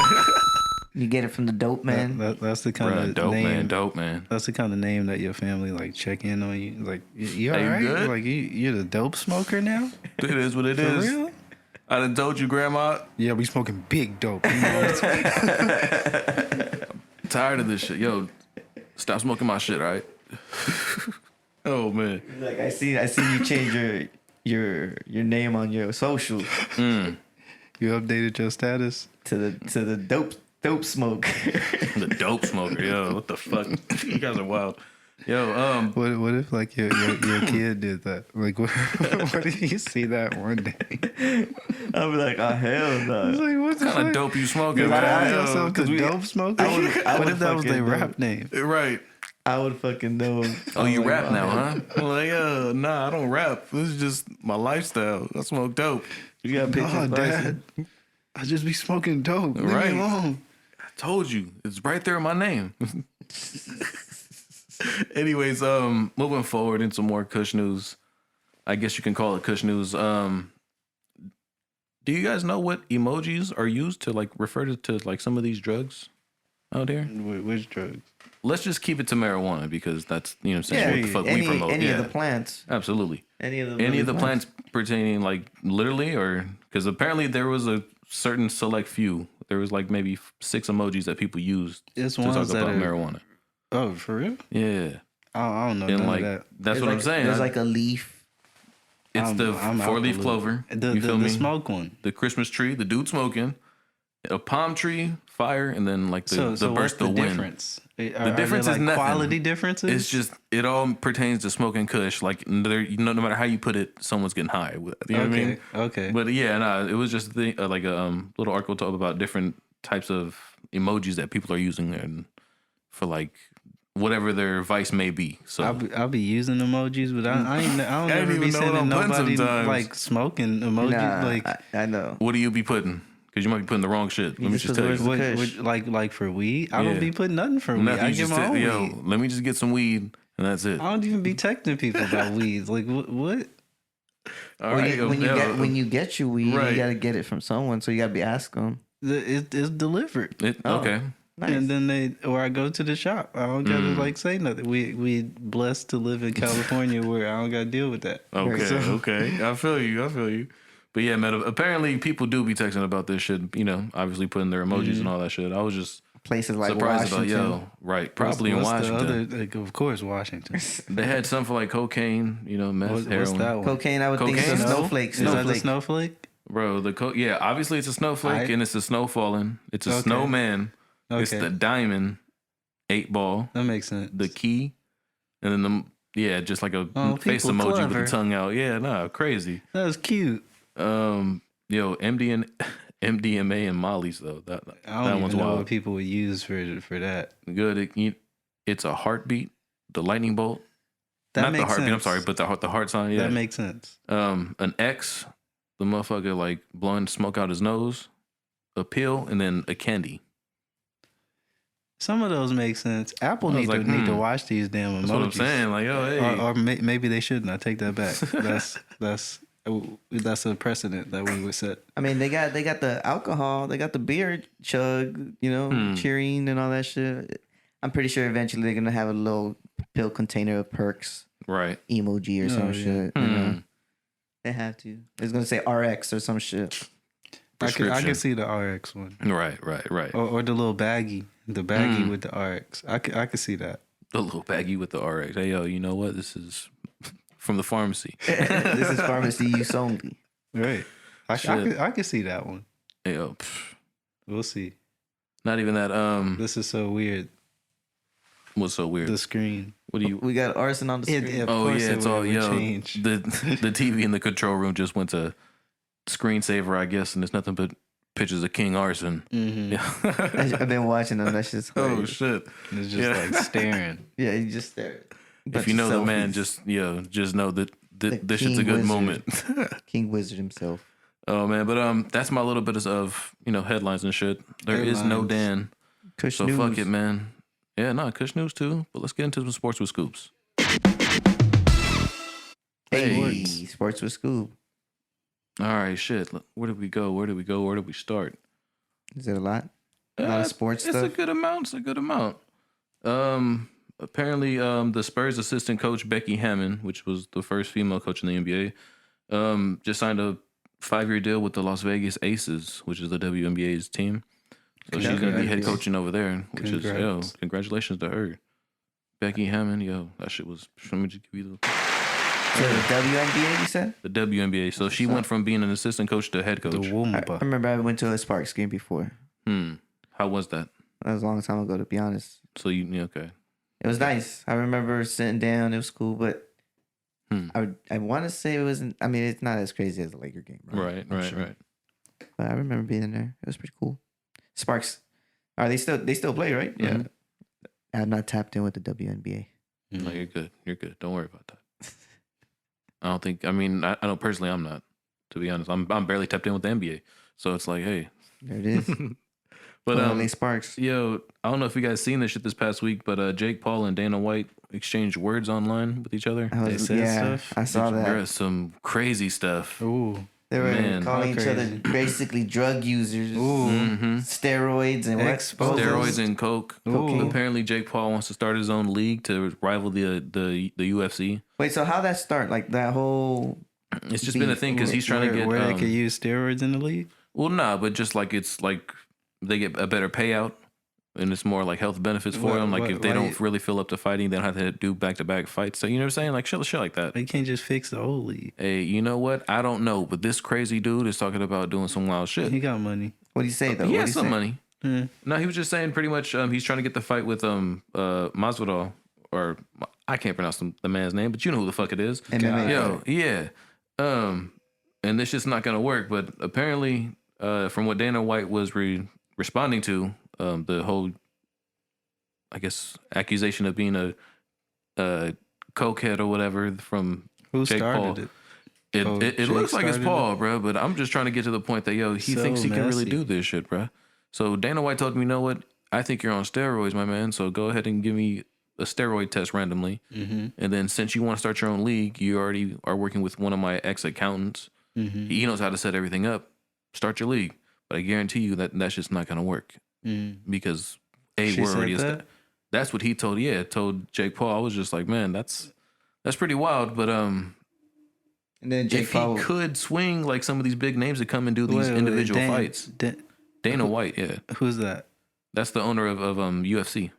You get it from the dope man. that's the kind Bruh, of dope name. man, dope man. That's the kind of name that your family like check in on you. Like you all Hey, you right? good? Like you're the dope smoker now? It is what it For is. real? I done told you, Grandma. Yeah, we smoking big dope. You know? Tired of this shit. Yo, stop smoking my shit, all right? Oh man. Like I see you change your name on your social You updated your status. to the dope smoke. The dope smoker, yo. What the fuck? You guys are wild. Yo, What if like your kid did that? Like what if you see that one day? I'll be like, oh hell no. It's like what the what kind of fuck? dope you smoking, You man? call Yo, yourself the dope smoker? I What would if that was fucking their know. rap name? right. I would fucking know. Oh, I'm you like, rap now, hell. huh? I'm like, nah, I don't rap. This is just my lifestyle. I smoke dope. You got pictures, Oh, Bryson? Dad, I just be smoking dope. Leave Right. me alone. I told you, it's right there in my name. Anyways, moving forward into more Kush news. I guess you can call it Kush news. Do you guys know what emojis are used to like refer to like some of these drugs out here? Which drugs? Let's just keep it to marijuana because that's what I'm saying. Yeah, What the fuck we promote? any Yeah, of the plants. absolutely. Any of the Any of the plants. plants pertaining like literally, or because apparently there was a certain select few. There was like maybe 6 emojis that people used It's to talk ones that about are. marijuana. Oh, for real? Yeah, I don't know and none like of that. that's There's what I'm like- saying. There's like a leaf. It's the I'm out 4-leaf the loop. clover. The, you feel the me? smoke one. The Christmas tree, the dude smoking, a palm tree, fire, and then like the So what's burst the of wind. difference? The difference there is like nothing. quality differences. It's just it all pertains to smoking Kush. Like no matter how you put it, someone's getting high. You know what I mean? Okay. But yeah, nah, it was just like a little article talk about different types of emojis that people are using and for like whatever their vice may be. So I'll be using emojis, but I don't I ever didn't be even know what sending I'm putting nobody sometimes. like smoking emojis. Nah, like I know. what do you be putting? Because you might be putting the wrong shit. Let me just just put tell words you. of Kush. like for weed. I Yeah. don't be putting nothing for weed. Nothing, I you get just my own yo, weed. let me just get some weed and that's it. I don't even be texting people about weeds. Like what? All When, right, you, when, you yo, get, when you get your weed, Right. you gotta get it from someone, so you gotta be asking them. It's delivered. okay. Nice. And then or I go to the shop. I don't gotta like say nothing. We blessed to live in California where I don't gotta deal with that. Okay, So- okay. I feel you. But yeah, man, apparently people do be texting about this shit, obviously putting their emojis and all that shit. I was just Places like surprised Washington. about, right, probably in What's Washington. The other, like, of course, Washington. They had some for like cocaine, meth, What's heroin. that one? Cocaine, I would think it's a Cocaine? snowflake. Is that the Snowflake. snowflake? Bro, yeah, obviously it's a snowflake and it's a snow falling. It's a Okay. snowman. It's Okay. the diamond 8 ball, That makes sense. the key, and then just like a Oh, face people emoji clever. with the tongue out. Yeah, nah, crazy. That was cute. MDMA and Molly's though. That I don't that even one's know wild. what people would use for that. Good. It's a heartbeat, the lightning bolt. That Not the makes heartbeat. I'm sense. sorry, but the heart sign. Yeah. That makes sense. An X, the motherfucker like blowing smoke out his nose. A pill and then a candy. Some of those make sense. Apple I was need like, to watch these damn emojis. That's what I'm saying. Like, oh hey. Or maybe they shouldn't. I take that back. That's a precedent that we would set. I mean, they got the alcohol, they got the beer chug, cheering and all that shit. I'm pretty sure eventually they're gonna have a little pill container of perks Right. emoji or some yeah. shit. You know? They have to. It's gonna say RX or some shit. I Prescription. can see the RX one. Right. Or the little baggie. The baggie with the RX. I could see that. The little baggie with the RX. Hey yo, you know what? This is from the pharmacy. This is pharmacy use only. Right. I could see that one. Hey yo, We'll see. not even that. This is so weird. What's so weird? The screen. What do you? We got arson on the screen. Of Oh course yeah, it's would- all would yo. change. The TV in the control room just went to screensaver, I guess, and it's nothing but pictures of King Arson. Mhm. Yeah. I've been watching them. That's just Oh hilarious. shit! It's just Yeah. like staring. Yeah, you just there. If you know the man, just know that this shit's a King good Wizard. moment. King Wizard himself. Oh man, but that's my little bit of headlines and shit. There is no Headlines. Dan, Kush so News. fuck it, man. Yeah, Kush news too. But let's get into some sports with scoops. Hey, sports with Scoob. All right, shit. Where did we go? Where did we start? Is it a lot? A lot of sports It's a stuff? good amount. It's a good amount. Apparently, the Spurs assistant coach Becky Hammond, which was the first female coach in the NBA, just signed a 5-year deal with the Las Vegas Aces, which is the WNBA's team. So she's gonna be head coaching over there, which Congrats. is congratulations to her, Becky Hammond. That shit was. Let me just give you So the WNBA, you said? the WNBA. So she went from being an assistant coach to head The coach. I Woomba. remember I went to a Sparks game before. How was that? That was a long time ago, to be honest. So okay. It was nice. I remember sitting down. It was cool, but Hmm. I want to say it wasn't. I mean, it's not as crazy as the Laker game, Right, I'm right, sure. right. But I remember being in there. It was pretty cool. Sparks, are they still play, right? Yeah. Yeah. I'm not tapped in with the WNBA. No, you're good. You're good. Don't worry about that. I don't think. I mean, I know personally, I'm not. To be honest, I'm barely tapped in with the NBA. So it's like, hey. There it is. But LA Sparks. yo, I don't know if you guys seen this shit this past week, but Jake Paul and Dana White exchanged words online with each other. I was, said yeah, stuff? I saw that. There's some crazy stuff. Ooh. They were Man, calling how each other crazy. basically drug users, Mm-hmm. steroids and what? Exposed. Steroids and coke. Cocaine. Apparently, Jake Paul wants to start his own league to rival the UFC. Wait, so how that start? Like that whole It's just been a thing because he's trying to get. where they could use steroids in the league. Well, nah, but just like it's like they get a better payout, and it's more like health benefits for them. Like if they don't really feel up to fighting, they don't have to do back-to-back fights. So you know what I'm saying? Like shit like that. They can't just fix the old league. Hey, you know what? I don't know, but this crazy dude is talking about doing some wild shit. He got money. what do you say though? He What has do you some say? money. Yeah. No, he was just saying pretty much he's trying to get the fight with Masvidal, or I can't pronounce the man's name, but you know who the fuck it is. MMA. Yo, yeah. And this just not gonna work. But apparently, from what Dana White was responding to, the whole, I guess, accusation of being a cokehead or whatever from Who Jake started Paul. it? It, Oh, it Jake looks like it's started Paul, bro, but I'm just trying to get to the point that, yo, he So thinks he can really messy. do this shit, bro. So Dana White told me, you know what? I think you're on steroids, my man. So go ahead and give me a steroid test randomly. Mm-hmm. And then since you want to start your own league, you already are working with one of my ex-accountants. Mm-hmm. He knows how to set everything up. Start your league. But I guarantee you that's just not going to work Mm-hmm. because, She we're said already that? That's what he told. Yeah, told Jake Paul. I was just like, man, that's pretty wild. But And then Jake if Paul. he could swing like some of these big names that come and do these individual fights, Dana White, yeah, Who's that? that's the owner of UFC.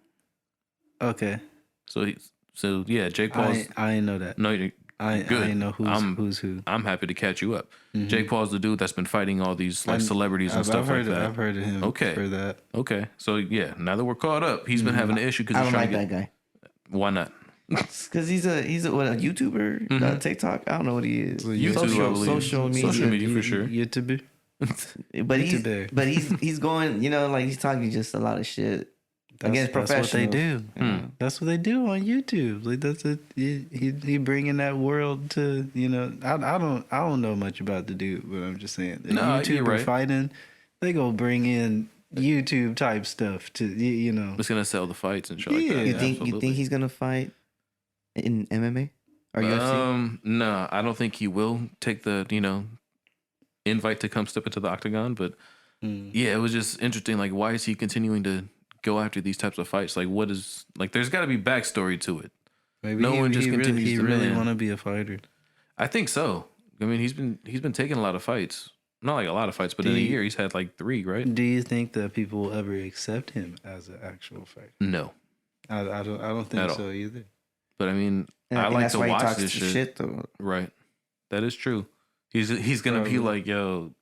Okay. So yeah, Jake Paul's. I ain't know that. No, I good. ain't know I'm- who's who. I'm happy to catch you up. Mhm. Jake Paul's the dude that's been fighting all these like I'm- celebrities and I've stuff like heard that. I've heard of him. Okay. For that. Okay, so yeah, now that we're caught up, he's been having an issue because I he's don't trying like to that get. guy Why not? because he's a what, a YouTuber, Mhm. TikTok. I don't know what he is. YouTube, I social, believe. social media. Social media for sure. YouTuber. But YouTuber. he's going. You know, like he's talking just a lot of shit. Against That's what they do. you know. That's what they do on YouTube. Like that's it. He bringing that world to I don't know much about the dude, but I'm just saying. The No, you're YouTuber right. fighting, they go bring in YouTube type stuff to you know. It's gonna sell the fights and shit like Yeah. that. You think Absolutely. he's gonna fight in MMA or UFC? No, I don't think he will take the invite to come step into the octagon. But Mm. yeah, it was just interesting. Like, why is he continuing to go after these types of fights? Like, what is like? There's got to be backstory to it. Maybe No one just he continues He to really man. want to be a fighter. I think so. I mean, he's been taking a lot of fights. Not like a lot of fights, but in a Do you- year he's had like 3, right? Do you think that people will ever accept him as an actual fighter? No, I don't At think all. so either. but I mean, And I think like that's to why he watch talks this shit. though. Right, that is true. He's gonna be Probably. like, yo,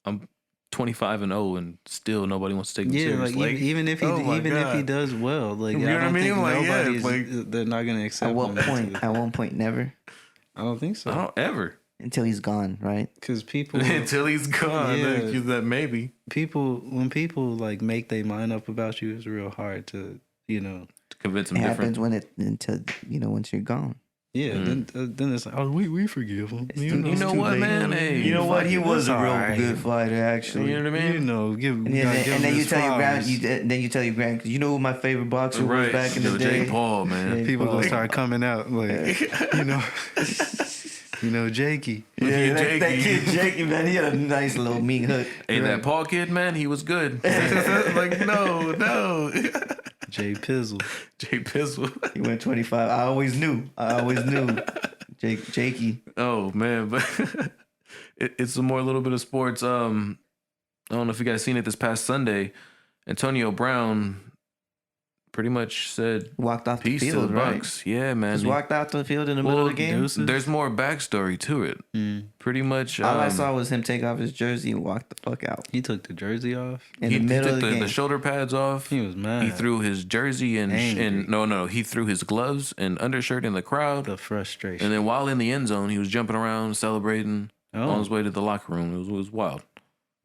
I'm 25-0 and still nobody wants to take me Yeah, serious. like even if he oh my if he God. does well, like You know I what I don't think mean? Like, yeah, nobody's like- they're not gonna accept At what him. point? At one point, never I don't think I so. don't ever until he's gone, right? Because people until he's gone. Yeah. Like, that maybe when people like make their mind up about you, it's real hard to to convince him It different. happens once you're gone. yeah. Then it's like, oh, we forgive him. You know what, man? Hey, You know what? He was a real alright. good fighter, actually. You know what I mean? You know, give And then you tell your grandma. then you tell your grand, because you know who my favorite boxer was back in the Yo, day. Jake Paul, man. Yeah. People Paul. gonna start coming out like Jakey. Yeah, that Jakey. kid Jakey, man, he had a nice little mean hook. Hey, that Paul kid, man, he was good. Like, no. Jay Pizzle. Jay Pizzle. He went 25. I always knew. Jakey. Oh, man. But it's some more little bit of sports. I don't know if you guys seen it this past Sunday. Antonio Brown pretty much said Walked off the peace to field, the right? Bucks. Yeah, man. Just walked out the field in the middle of the game. deuces. There's more backstory to it. Pretty much. All I saw was him take off his jersey and walk the fuck out He took the jersey off. in he the middle took of the game. the shoulder pads off. He was mad. He threw his jersey and Angry. no, he threw his gloves and undershirt in the crowd. The frustration. And then while in the end zone, he was jumping around, celebrating on his way to the locker room. It was wild.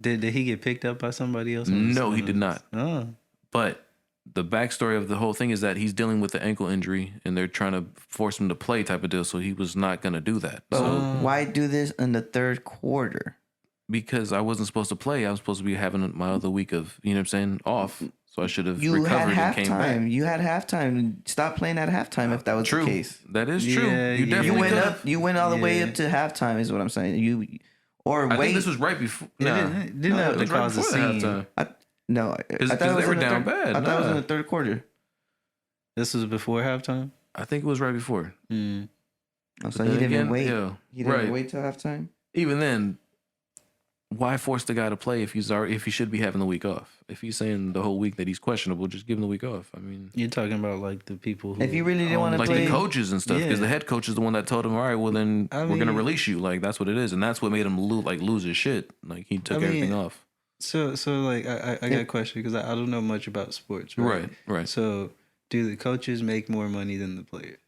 Did he get picked up by somebody else? No, he did not. Oh. But the backstory of the whole thing is that he's dealing with the ankle injury, and they're trying to force him to play type of deal. So he was not going to do that. But So why do this in the third quarter? because I wasn't supposed to play, I was supposed to be having my other week of, you know what I'm saying, off. So I should have You recovered had and came back. halftime. You had halftime. Stop playing at halftime if that was True. the case. That is true. Yeah, You yeah. definitely You went could up. have. You went all the way Yeah. up to halftime. Is what I'm saying. Or I wait. think this was right before. It Nah. didn't No, have It to was right cause a before the scene. halftime. No, I Because thought it was they were in the down third, bad. I thought it was in Nah. the third quarter. This was before halftime. I think it was right before. Mm. Oh, so But he then didn't again, wait. yeah, He didn't right. wait till halftime. Even then, why force the guy to play if he should be having the week off? If he's saying the whole week that he's questionable, just give him the week off. I mean, You're talking about like the people who. If you really didn't wanna like play- the coaches and stuff, because Yeah. the head coach is the one that told him, all right, well then I we're gonna mean- release you. Like that's what it is, and that's what made him lose his shit. Like he took I mean, everything off. So like I got a question because I don't know much about sports. Right. So do the coaches make more money than the players?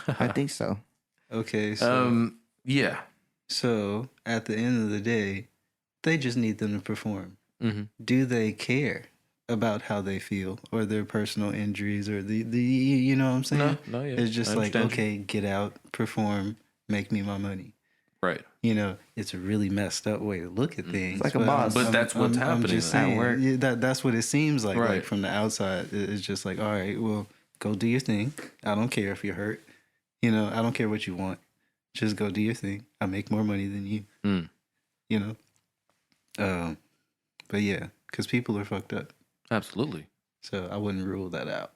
I think so. Okay. So Yeah. so at the end of the day, they just need them to perform. Mhm. Do they care about how they feel or their personal injuries or the you know what I'm saying? No, yeah. It's just I like, understand you. okay, get out, perform, make me my money. Right. You know, it's a really messed up way to look at things. like a boss. But that's what's I'm happening just at saying, work. yeah, that's what it seems like. Right. Like from the outside, it's just like, all right, well, go do your thing. I don't care if you're hurt. You know, I don't care what you want. Just go do your thing. I make more money than you. Mm. You know. But yeah, because people are fucked up. Absolutely. So I wouldn't rule that out.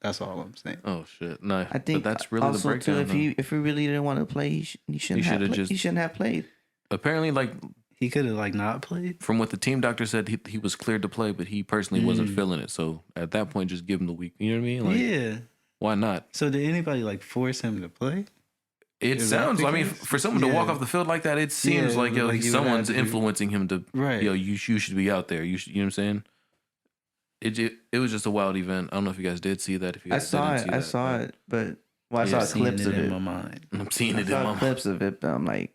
That's all I'm saying. Oh shit. No. I think but that's really the also breakdown. too. though. If he really didn't want to play, he shouldn't have. He shouldn't have played. Apparently, like He could have like not played. from what the team doctor said, he was cleared to play, but he personally wasn't feeling it. So at that point, just give him the week. You know what I mean? Like, Yeah. why not? So did anybody like force him to play? It Is that sounds. the I mean, case? for someone to walk Yeah. off the field like that, it seems Yeah, like yo, like you would someone's have to- influencing him to. Right. Yo, you should be out there. You know what I'm saying? It was just a wild event. I don't know if you guys did see that. If you I guys saw didn't it. see I that, saw but it, but I You're saw seeing clips of in it. my mind. I'm seeing I it in saw my mind. clips of it, but I'm like,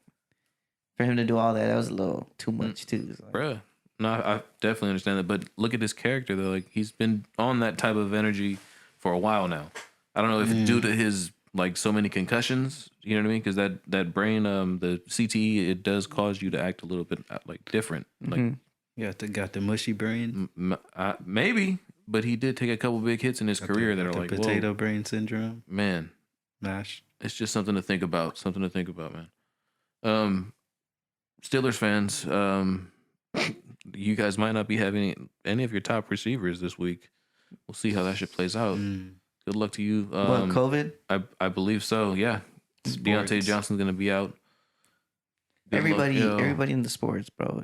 for him to do all that, that was a little too much too. It's like, Bruh. No, I definitely understand that. But look at his character though. Like he's been on that type of energy for a while now. I don't know if it's due to his like so many concussions. You know what I mean? Because that brain, the CTE, it does cause you to act a little bit like different. Like You got the mushy brain, maybe, but he did take a couple big hits in his career that are the like, potato whoa, brain syndrome, man. mash. It's just something to think about. Something to think about, man. Steelers fans, you guys might not be having any of your top receivers this week. We'll see how that shit plays out. Good luck to you. what, COVID? I believe so. Yeah, Deontay Johnson's gonna be out. Good luck, yo. Everybody in the sports, bro.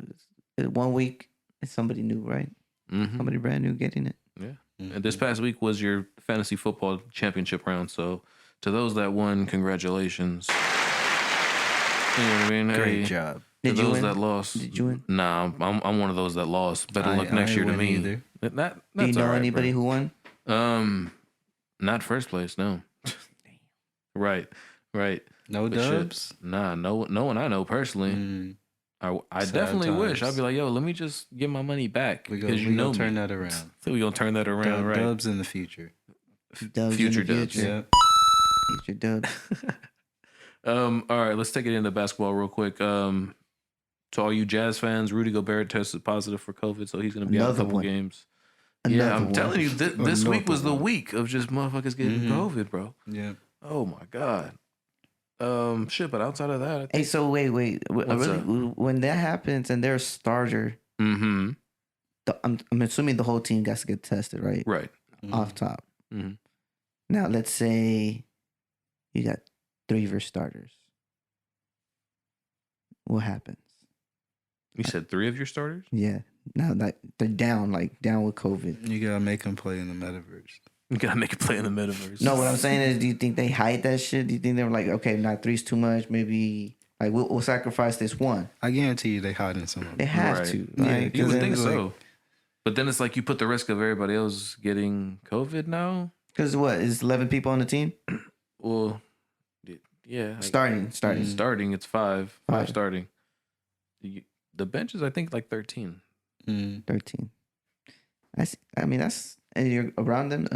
It's 1 week, it's somebody new, right? Mhm. Somebody brand new getting it. Yeah. And this past week was your fantasy football championship round. So to those that won, congratulations. You know what I mean? Great Hey, job. To Did you those win? that lost, Did you win? Nah, I'm one of those that lost. Better luck I next year to ain't win me. either. That's Do you know all right, anybody bro. who won? Not first place, no. Right. No But shit, dubs. nah, no one I know personally. Mm. I Sad definitely wish. times. I'd be like, yo, let me just get my money back We because go. you We know gonna turn me. that around. So we gonna turn that around, right? Dubs in the future. Dubs in Future the dubs. future. Yeah. Future dubs. All right, let's take it into basketball real quick. To all you Jazz fans, Rudy Gobert tested positive for COVID, so he's gonna be out a Another couple one. games. Another Yeah, I'm one. telling you, this Another week was the one. week of just motherfuckers getting COVID, bro. Yeah. Oh my god. Shit, but outside of that, I Hey, think, so wait. What's up? When that happens and they're a starter, mm-hmm. I'm assuming the whole team gets to get tested, right? Right. Off top. Mhm. Now, let's say you got 3 of your starters. What happens? You said 3 of your starters? Yeah. Now that they're down with COVID. You gotta make them play in the metaverse. You gotta make a play in the metaverse. No, what I'm saying is, do you think they hide that shit? Do you think they were like, okay, not 3's too much, maybe like we'll sacrifice this one? I guarantee you they hiding some of them. They have Right. to, Yeah, right? You 'Cause would then- think so. But then it's like you put the risk of everybody else getting COVID now. Because what is 11 people on the team Well, yeah. starting? Starting, it's 5. 5 Five. starting. The bench is, I think, like 13. 13. I mean, that's and you're around them.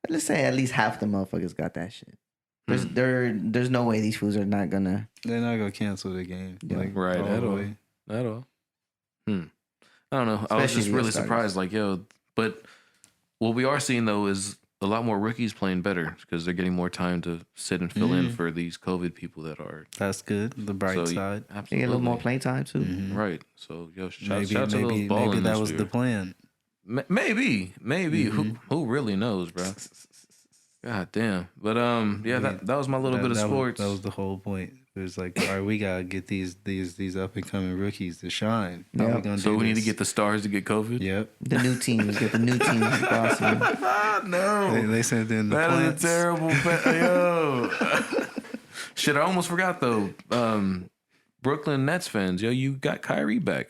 Let's say at least half the motherfuckers got that shit. There's no way these fools are not gonna. They're not gonna cancel the game. Yeah. Like, Right, all at the all. way. At all. I don't know. I was Especially just the really starters. surprised. Like, yo, but what we are seeing though is a lot more rookies playing better because they're getting more time to sit and fill in for these COVID people that are. That's good. The bright So, side. They Absolutely. get a little more playing time too. Mhm. Right. So, yo, shout Maybe to those balling maybe that this was year. the plan. Maybe. Mm-hmm. Who really knows, bro? God damn. But yeah, that was my little bit of sports. That was the whole point. It was like, all right, we gotta get these up and coming rookies to shine. How Yeah. we gonna So do we need to this? get the stars to get COVID. Yep. The new teams get the new teams possible. No, They sent in the that plants. is a terrible. Yo, shit, I almost forgot though. Brooklyn Nets fans, yo, you got Kyrie back.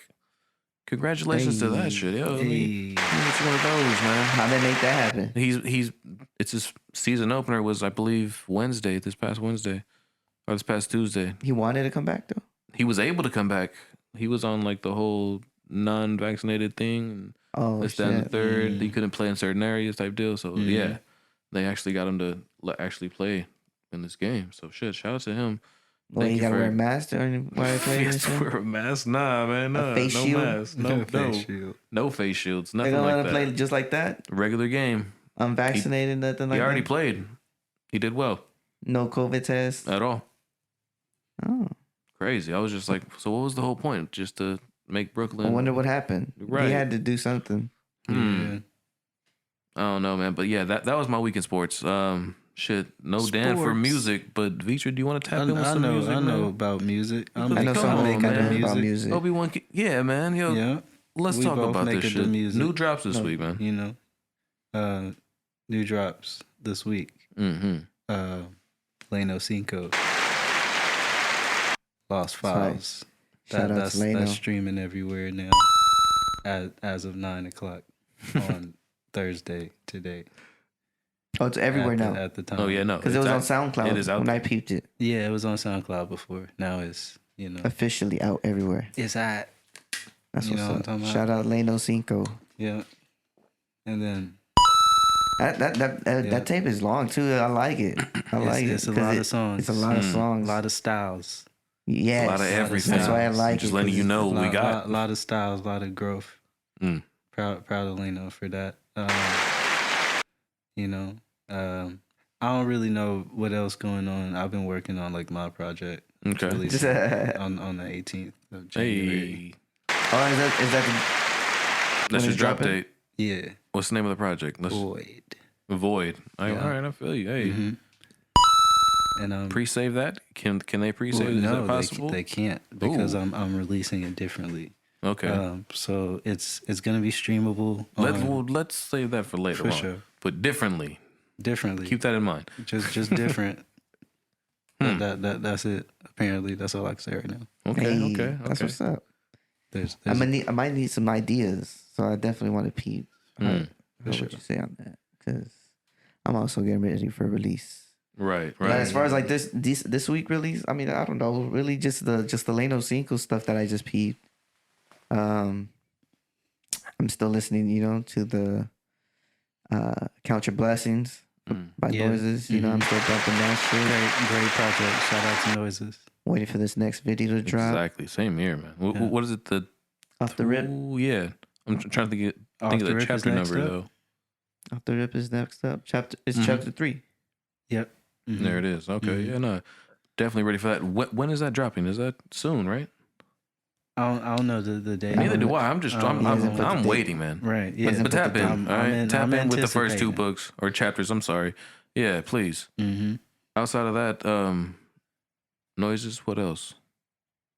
Congratulations to that shit, yo. I mean, Hey. it's one of those, man. How they make that happen? It's his season opener was, I believe, this past Wednesday or this past Tuesday. He wanted to come back though. He was able to come back. He was on like the whole non-vaccinated thing and Oh this, that, and the shit! third. He couldn't play in certain areas type deal. So yeah, they actually got him to actually play in this game. So shit, shout out to him. Well, Thank you you gotta for- wear a mask during while they He play. has to wear a mask. Nah, man, nah, face no shield? mask, no, Face shield. no face shields, They nothing gonna let like him that. play just like that, Regular game. unvaccinated, nothing like He already that. played. He did well No COVID test. at all. Oh, Crazy. I was just like, so what was the whole point? Just to make Brooklyn. I wonder what happened. Right. He had to do something. Yeah. I don't know, man. But yeah, that was my week in sports. Shit, no Dan for Sports. music, but Vitra, do you want to tap in with I some know. music? I know man? about music. I I know Come something on, make man. I know about music. Obi-Wan, yeah, man. Yo, Yeah. let's We talk both about make this it to shit. music. New drops this No. week, man. You know, new drops this week. Mm-hmm. Leno Cinco. Lost right. Files. Shout out that's to Leno. that's streaming everywhere now. As of 9:00 on Thursday today. Oh, it's everywhere at now. at the time. Oh yeah, no, Because it was it's on out- SoundCloud It is out when there. I peeped it. Yeah, it was on SoundCloud before. Now it's Officially out everywhere. it's at That's You what's know what I'm up. talking about? Shout out Leno Cinco. yeah. And then That tape is long too. I like it. I like it. it's a 'cause lot of songs. It's a lot of a songs. lot of styles. Yes. A lot of everything. That's why I like Just it. letting 'cause you it's- know what we got. A lot of styles, a lot of growth. Mm. Proud of Leno for that. I don't really know what else going on. I've been working on like my project. which Okay. released Hey. on the 18th of January. Hey, Oh, is that that's when your it's drop dropping? date. Yeah. What's the name of the project? Let's Void. Void. Yeah. All right, I feel you. Hey, Mhm. And pre-save that. Can they pre-save? well, Is no, that possible? they can't because Ooh. I'm releasing it differently. Okay. So it's gonna be streamable. Let's save that for later for on. sure. But differently. Differently. Keep that in mind. just different. That's it. Apparently, that's all I can say right now. Okay. Hey, Okay. That's Okay. what's up. There's I might need some ideas, so I definitely want to peep. Mm. What you say on that? Because I'm also getting ready for release. Right. But Right. as far as like this week release, I mean, I don't know. Really, just the Leno Cinco stuff that I just peeped. I'm still listening, to the Count Your Blessings by Yeah. Noises. I'm still bumping that shit. great project. Shout out to Noises. Waiting for this next video to drop. Exactly. Same here, man. Yeah. What is it? The Off the rip. Ooh, yeah. I'm trying to think Off of the the Rip is chapter next number up? though. Off the rip is next up. It's Mhm. chapter 3. Yep. Mhm. There it is. Okay. Mhm. Yeah. No. Definitely ready for that. When is that dropping? Is that soon? Right. I don't know the day. Neither do I. I'm just. I'm hasn't put the I'm date. waiting, man. Right. Yeah. Hasn't But put tap the in. date. All right. Tap in with the first two anticipating. books or chapters. I'm sorry. Yeah. Please. Mm-hmm. Outside of that, noises. What else?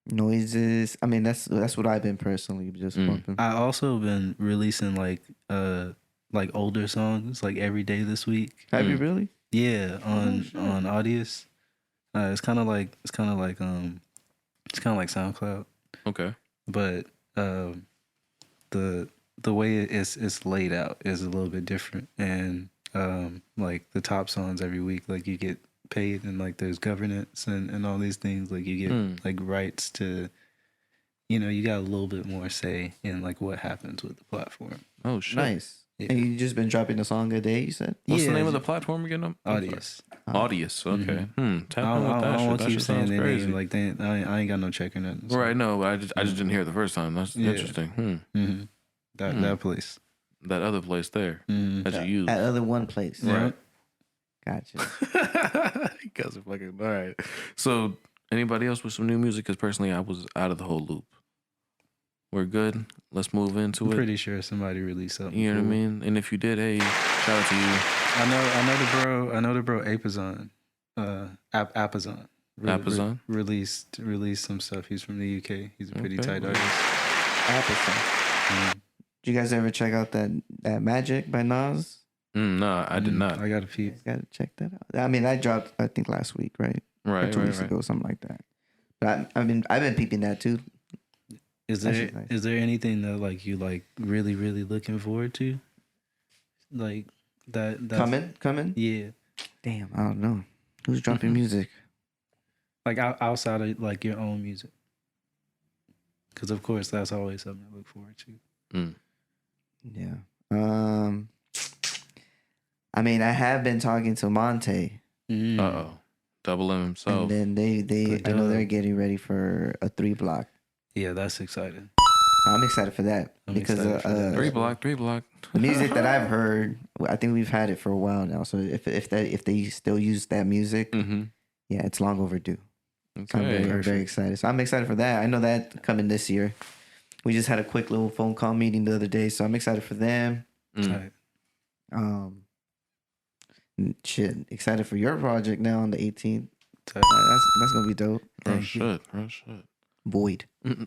Noises. I mean, that's what I've been personally just bumping. I also been releasing like older songs like every day this week. Have you really? Yeah, on Audius. It's kind of like SoundCloud, Okay. but the way it's laid out is a little bit different, and like the top songs every week, like you get paid, and like there's governance and all these things, like you get like rights to, you got a little bit more say in like what happens with the platform. Oh shit. Nice. Yeah. And you just been dropping a song a day, you said? What's the Yeah, name of the platform again? Audius. Audius. Okay. Tap I in with that don't shit. want That to keep shit saying sounds their crazy. name, like I ain't got no check or nothing. So. Right. No, but I just didn't hear it the first time. That's Yeah. interesting. That place. That other place there that you use. At other one place. Right. Gotcha. You guys are fucking all right. So, anybody else with some new music? Because personally, I was out of the whole loop. We're good. Let's move into I'm it. pretty sure somebody released something. You know what I cool. mean? And if you did, hey, shout out to you. I know the bro Apazon. Apazon. Apazon? Released some stuff. He's from the UK. He's a pretty Okay. tight artist. Apathy. Did you guys ever check out that Magic by Nas? No, I did not. I got a peep. You gotta check that out. I mean, I dropped I think last week, right? Right, Or 2 weeks right. ago, something like that. But I've been peeping that too. Is That there shit's nice. is there anything that like you like really looking forward to? Like that's Coming? Yeah. Damn, I don't know. Who's dropping music? Like outside of like your own music. Because of course that's always something to look forward to. Yeah. I mean, I have been talking to Monte, Uh-oh. Double M himself. and then they Good I know job. they're getting ready for a 3 block. Yeah, that's exciting. I'm excited for that I'm because excited for that. Three block. the music that I've heard, I think we've had it for a while now. So if they still use that music, Mm-hmm. yeah, it's long overdue. So Okay. I'm very excited. So I'm excited for that. I know that coming this year. We just had a quick little phone call meeting the other day, so I'm excited for them. Tight. Shit, excited for your project now on the 18th. Tight. That's gonna be dope. Real shit. Void.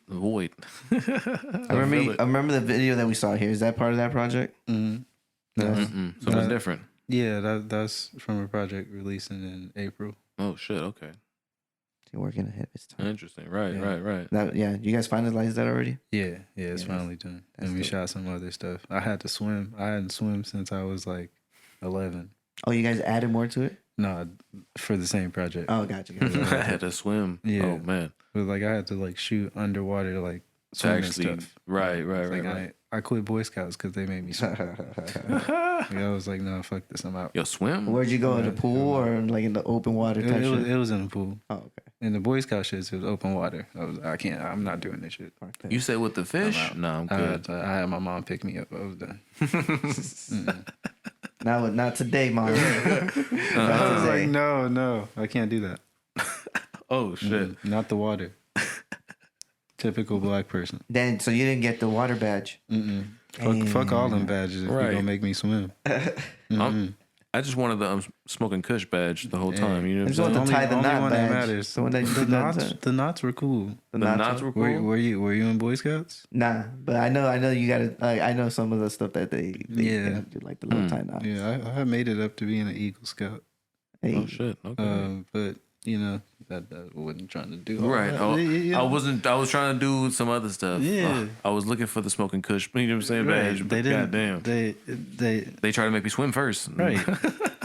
Void. I remember the video that we saw here. Is that part of that project? Mhm. Something different. Yeah, that's from a project releasing in April. Oh shit. Okay. You're working ahead of its time. Interesting. Right. Yeah. Right. That, yeah, you guys finalized that already? Yeah, it's Yeah, finally done. that's And we dope. shot some other stuff. I had to swim. I hadn't swum since I was like 11. Oh, you guys added more to it? No, for the same project. Oh, gotcha. I had to swim. Yeah. Oh man. But like I had to like shoot underwater to like To swim actually. and stuff. Right. It's like I quit Boy Scouts because they made me swim. Like, I was like, no, fuck this, I'm out. Yo, swim. Where'd you go? In the pool or like in the open water It, type it was, shit? it was in the pool. Oh, okay. In the Boy Scout shit, it was open water. I'm not doing this shit. Fuck that. You said with the fish? out. No, I'm I good. had my mom pick me up. I was done. Not today, mom. I Not was today. like, no, I can't do that. Oh shit. Not the water. Typical black person. Then, so you didn't get the water badge. Fuck all them badges if Right. you gonna make me swim. I just wanted the smoking Kush badge the whole time. You know I what I'm just want saying? to tie the only knot one that badge. matters. The one that The knots were cool. the The knots knots on? were cool. Were you in Boy Scouts? Nah, but I know you gotta. I know some of the stuff that they Yeah. do, like the little tie knots. Yeah, I made it up to being an Eagle Scout. Hey, Oh shit. Okay. But that wasn't trying to do all Right. that. Oh, Yeah. I wasn't. I was trying to do some other stuff. Yeah. I was looking for the smoking Kush. You know what I'm saying? Badge. Right. But goddamn. They They tried to make me swim first. right.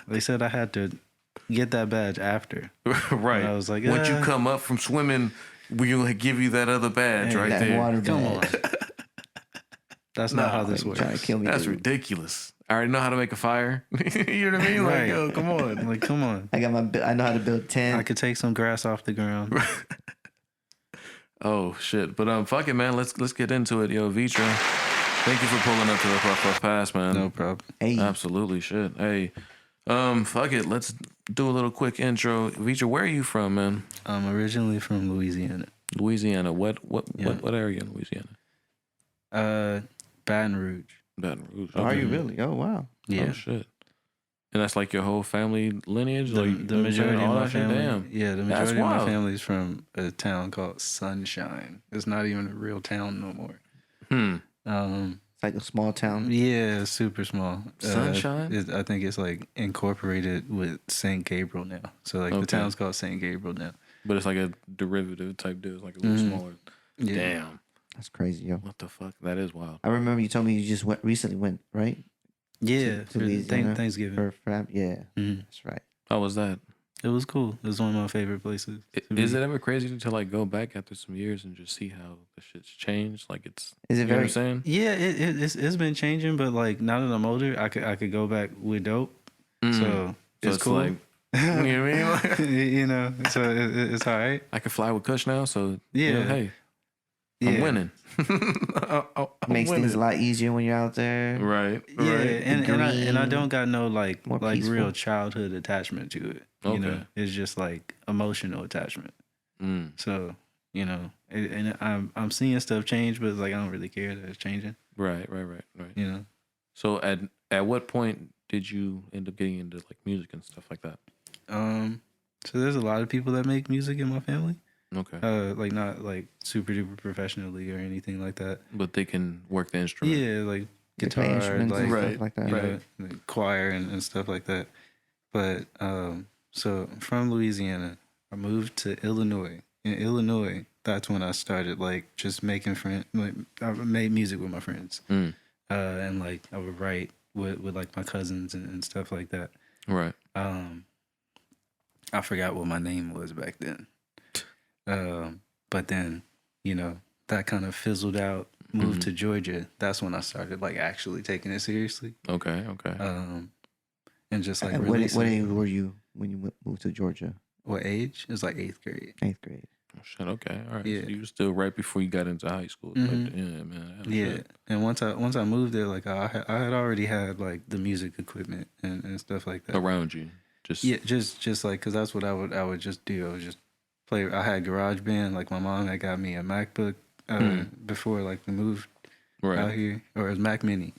They said I had to get that badge after. Right. And I was like, once you come up from swimming, we'll give you that other badge right that there. water Come badge. on. That's not how this You works. trying to kill me? That's dude. ridiculous. I already know how to make a fire. You know what I mean? Like, Right. yo, come on. Like, come on. I know how to build I tent. could take some grass off the ground. Oh shit. But fuck it, man. Let's get into it, yo. Vitra. Thank you for pulling up to the Puff Pass, man. No problem. Hey, Absolutely, shit. Hey, fuck it. Let's do a little quick intro. Vitra, where are you from, man? I'm originally from Louisiana. Louisiana. What Yeah. what area in Louisiana? Baton Rouge. Baton Rouge. are Okay. you really? Oh wow. Yeah. Oh shit. And that's like your whole family lineage? The, Like, the majority of all my that shit? family, Damn. yeah, the That's majority of my wild. family is from a town called Sunshine. It's not even a real town no more. It's like a small town. Yeah, super small. Sunshine? I think it's like incorporated with St. Gabriel now. So like the Okay. town's called St. Gabriel now. But it's like a derivative type deal. It's like a little smaller. Yeah. Damn. That's crazy, yo. What the fuck? That is wild. I remember you told me you just recently went, right? Yeah, To for Louisiana Thanksgiving. Yeah, Mhm. that's right. How was that? It was cool. It was one of my favorite places. Is it ever crazy to like go back after some years and just see how the shit's changed? Like it's, Is it you know what I'm very? saying? Yeah, it's been changing, but like now that I'm older, I could go back with dope. So So it's cool. like, you know what I mean? Like, You know, so it's all right. I can fly with Kush now, so Yeah. you know, hey, Yeah. I'm winning. I'm Makes things a winning. lot easier when you're out there. Right. Yeah, Right. and I green, don't got no like more peaceful. real childhood attachment to it. You know, Okay. it's just like emotional attachment. Mm. So you know, and I'm seeing stuff change, but like I don't really care that it's changing. Right. You know. So at what point did you end up getting into like music and stuff like that? So there's a lot of people that make music in my family. Okay. Like not like super duper professionally or anything like that. But they can work the instrument. Yeah, like They play guitar, instruments like and Right. stuff like that. you Right. know, like choir and stuff like that. But so I'm from Louisiana. I moved to Illinois. In Illinois, that's when I started like just making friends. Like, I made music with my friends, Mm. and like I would write with like my cousins and stuff like that. Right. I forgot what my name was back then. But then, you know, that kind of fizzled out. Moved to Georgia. That's when I started like actually taking it seriously. Okay. And just like And what releasing. age were you when you moved to Georgia? What age? It was like 8th grade. 8th grade. Oh, shit. Okay. All right. Yeah. So you were still right before you got into high school. Mhm. Like, yeah, man. Yeah, Shit. and once I moved there, like I had already had like the music equipment and stuff like that. Around you, just Yeah, just like because that's what I would just do. I would just play. I had GarageBand. Like my mom had got me a MacBook before like we moved out right. here, or it was Mac Mini,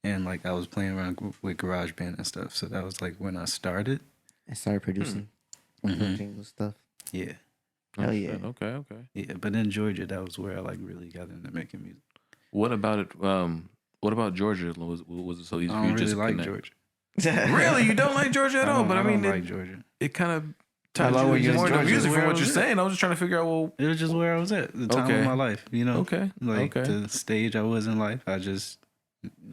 and like I was playing around with GarageBand and stuff. So that was like when I started. I started producing jingle stuff. Yeah, Hell Oh, yeah. shit. Okay. yeah. But in Georgia, that was where I like really got into making music. What about it? What about Georgia? Was it so easy I for you don't really just like connect? Georgia. Really, you don't like Georgia at all? But I mean, don't like Georgia. it kind of How long were you in more into Georgia? music from Where what was you're it? saying. I was just trying to figure out. Well, It was just where I was at the time Okay. of my life. You know. okay, Like okay. the stage I was in life, I just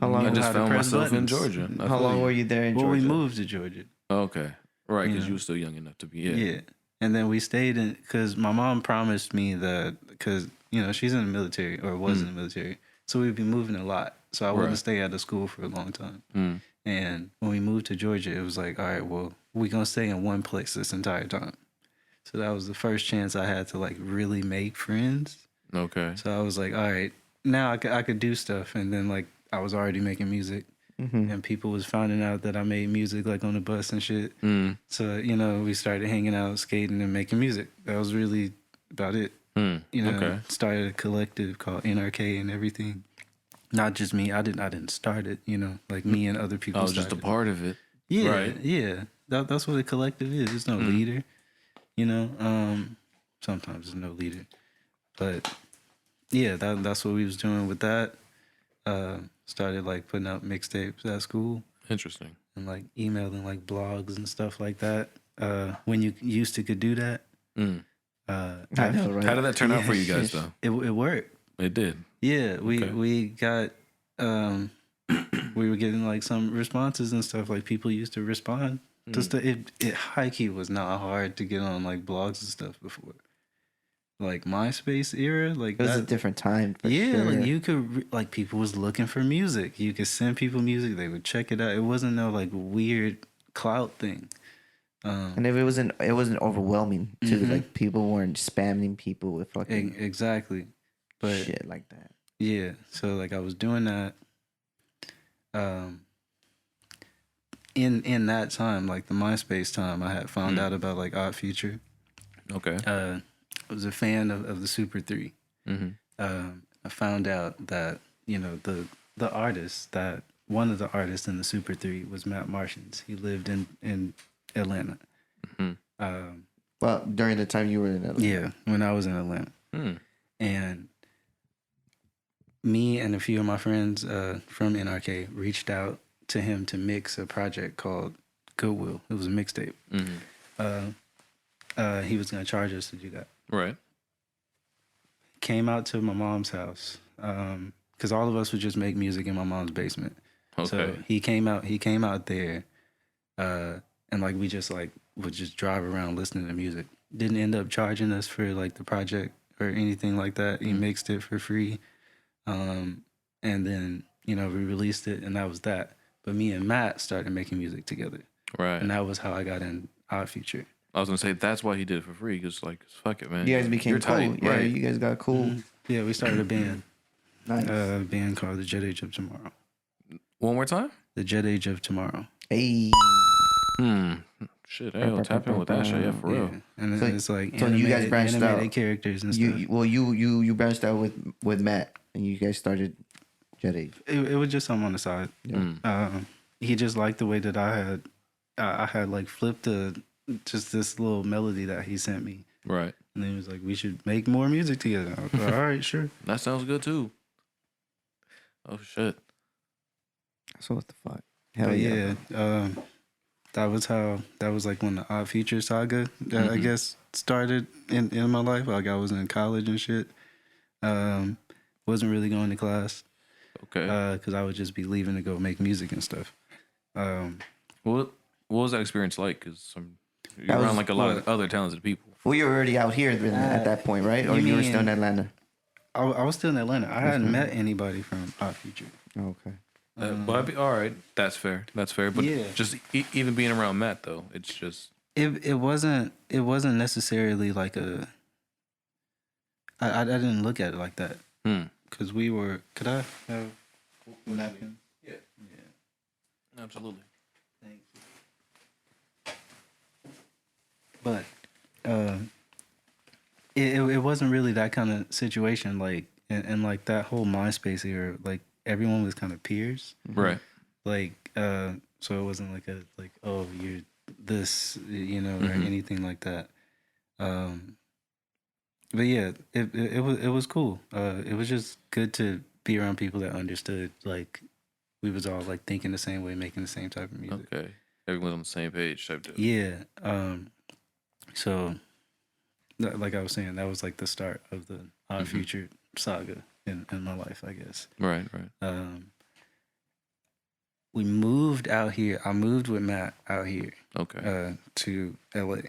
How long I was just how to found press myself in buttons. Georgia. I How feel long you. were you there in Well, we Georgia? moved to Georgia. Okay, right, because Yeah. you were still young enough to be. Yeah. And then we stayed in, because my mom promised me that, because, you know, she's in the military or was in the military. So we'd be moving a lot. So I wouldn't Right. stay out of school for a long time. Mm. And when we moved to Georgia, it was like, all right, well, we're going to stay in one place this entire time. So that was the first chance I had to like really make friends. Okay. So I was like, all right, now I could do stuff. And then like I was already making music. And people was finding out that I made music like on the bus and shit. Mm. So, you know, we started hanging out, skating, and making music. That was really about it. Mm. You know, Okay. started a collective called NRK and everything. Not just me. I didn't start it, you know, like me and other people I was just a started. part of it. Yeah, Right. yeah. That's what a collective is. There's no leader, you know. Sometimes there's no leader. But yeah, that's what we was doing with that. Started like putting out mixtapes at school Interesting. and like emailing like blogs and stuff like that. When you used to could do that. Mm. I know, right? How did that turn out for you guys, though? It worked. It did. Yeah, Okay. we got we were getting like some responses and stuff. Like people used to respond. Just it high key was not hard to get on like blogs and stuff before. Like MySpace era, like It was a that. different time. For Yeah, sure. like you could like people was looking for music. You could send people music. They would check it out. It wasn't no like weird clout thing. And if it wasn't overwhelming too. Like people weren't spamming people with fucking Exactly. But shit like that. yeah, so like I was doing that. In that time, like the MySpace time, I had found out about like Odd Future. Okay. I was a fan of the Super 3. Mm-hmm. I found out that, you know, the artist that one of the artists in the Super Three was Matt Martians. He lived in Atlanta. Well, during the time you were in Atlanta. Yeah, when I was in Atlanta. And me and a few of my friends from NRK reached out to him to mix a project called Goodwill. It was a mixtape. He was going to charge us to do that. Right. Came out to my mom's house because all of us would just make music in my mom's basement. Okay. So he came out there, and like we just like would just drive around listening to music. Didn't end up charging us for like the project or anything like that. He mixed it for free, and then we released it, and that was that. But me and Matt started making music together, Right. and that was how I got in Odd Future. I was gonna say that's why he did it for free, because like fuck it, man. You guys became You're cool. tight, Yeah, right? you guys got cool. Yeah, we started a band. Nice. A band called The Jet Age of Tomorrow. One more time. The Jet Age of Tomorrow. Hey. Shit, hey, tap in with that shit, yeah, for real. Yeah. And So- it's like so you guys branched animated out. characters and stuff. You branched out with Matt, and you guys started Jet Age. It was just something on the side. He just liked the way that I had like flipped just this little melody that he sent me, Right. and then he was like, "We should make more music together." I was like, "All right, sure." That sounds good too. Oh shit. So what the fuck? Hell But yeah. that was like when the Odd Future saga, I guess, started in my life. Like I was in college and shit. Wasn't really going to class Okay. because I would just be leaving to go make music and stuff. What was that experience like? Because you're That around was- like a lot of other talented people. Well, you were already out here then at that point, right? Or you were still in Atlanta? I was still in Atlanta. I hadn't met anybody from Odd Future. Oh, okay. But all right, that's fair. That's fair. But Yeah. just even being around Matt though, it's just It wasn't necessarily like a. I didn't look at it like that because we were. Could I have a napkin? Yeah. Absolutely. Thank you. But it wasn't really that kind of situation. Like and like that whole MySpace era, like everyone was kind of peers. Right. Like so it wasn't like oh you're this or anything like that. But yeah, it was cool. It was just good to be around people that understood. Like we was all like thinking the same way, making the same type of music. Okay. Everyone's on the same page type deal. Yeah. So like I was saying, that was like the start of the Odd Future saga in my life, I guess. Right. We moved out here. I moved with Matt out here Okay. to LA,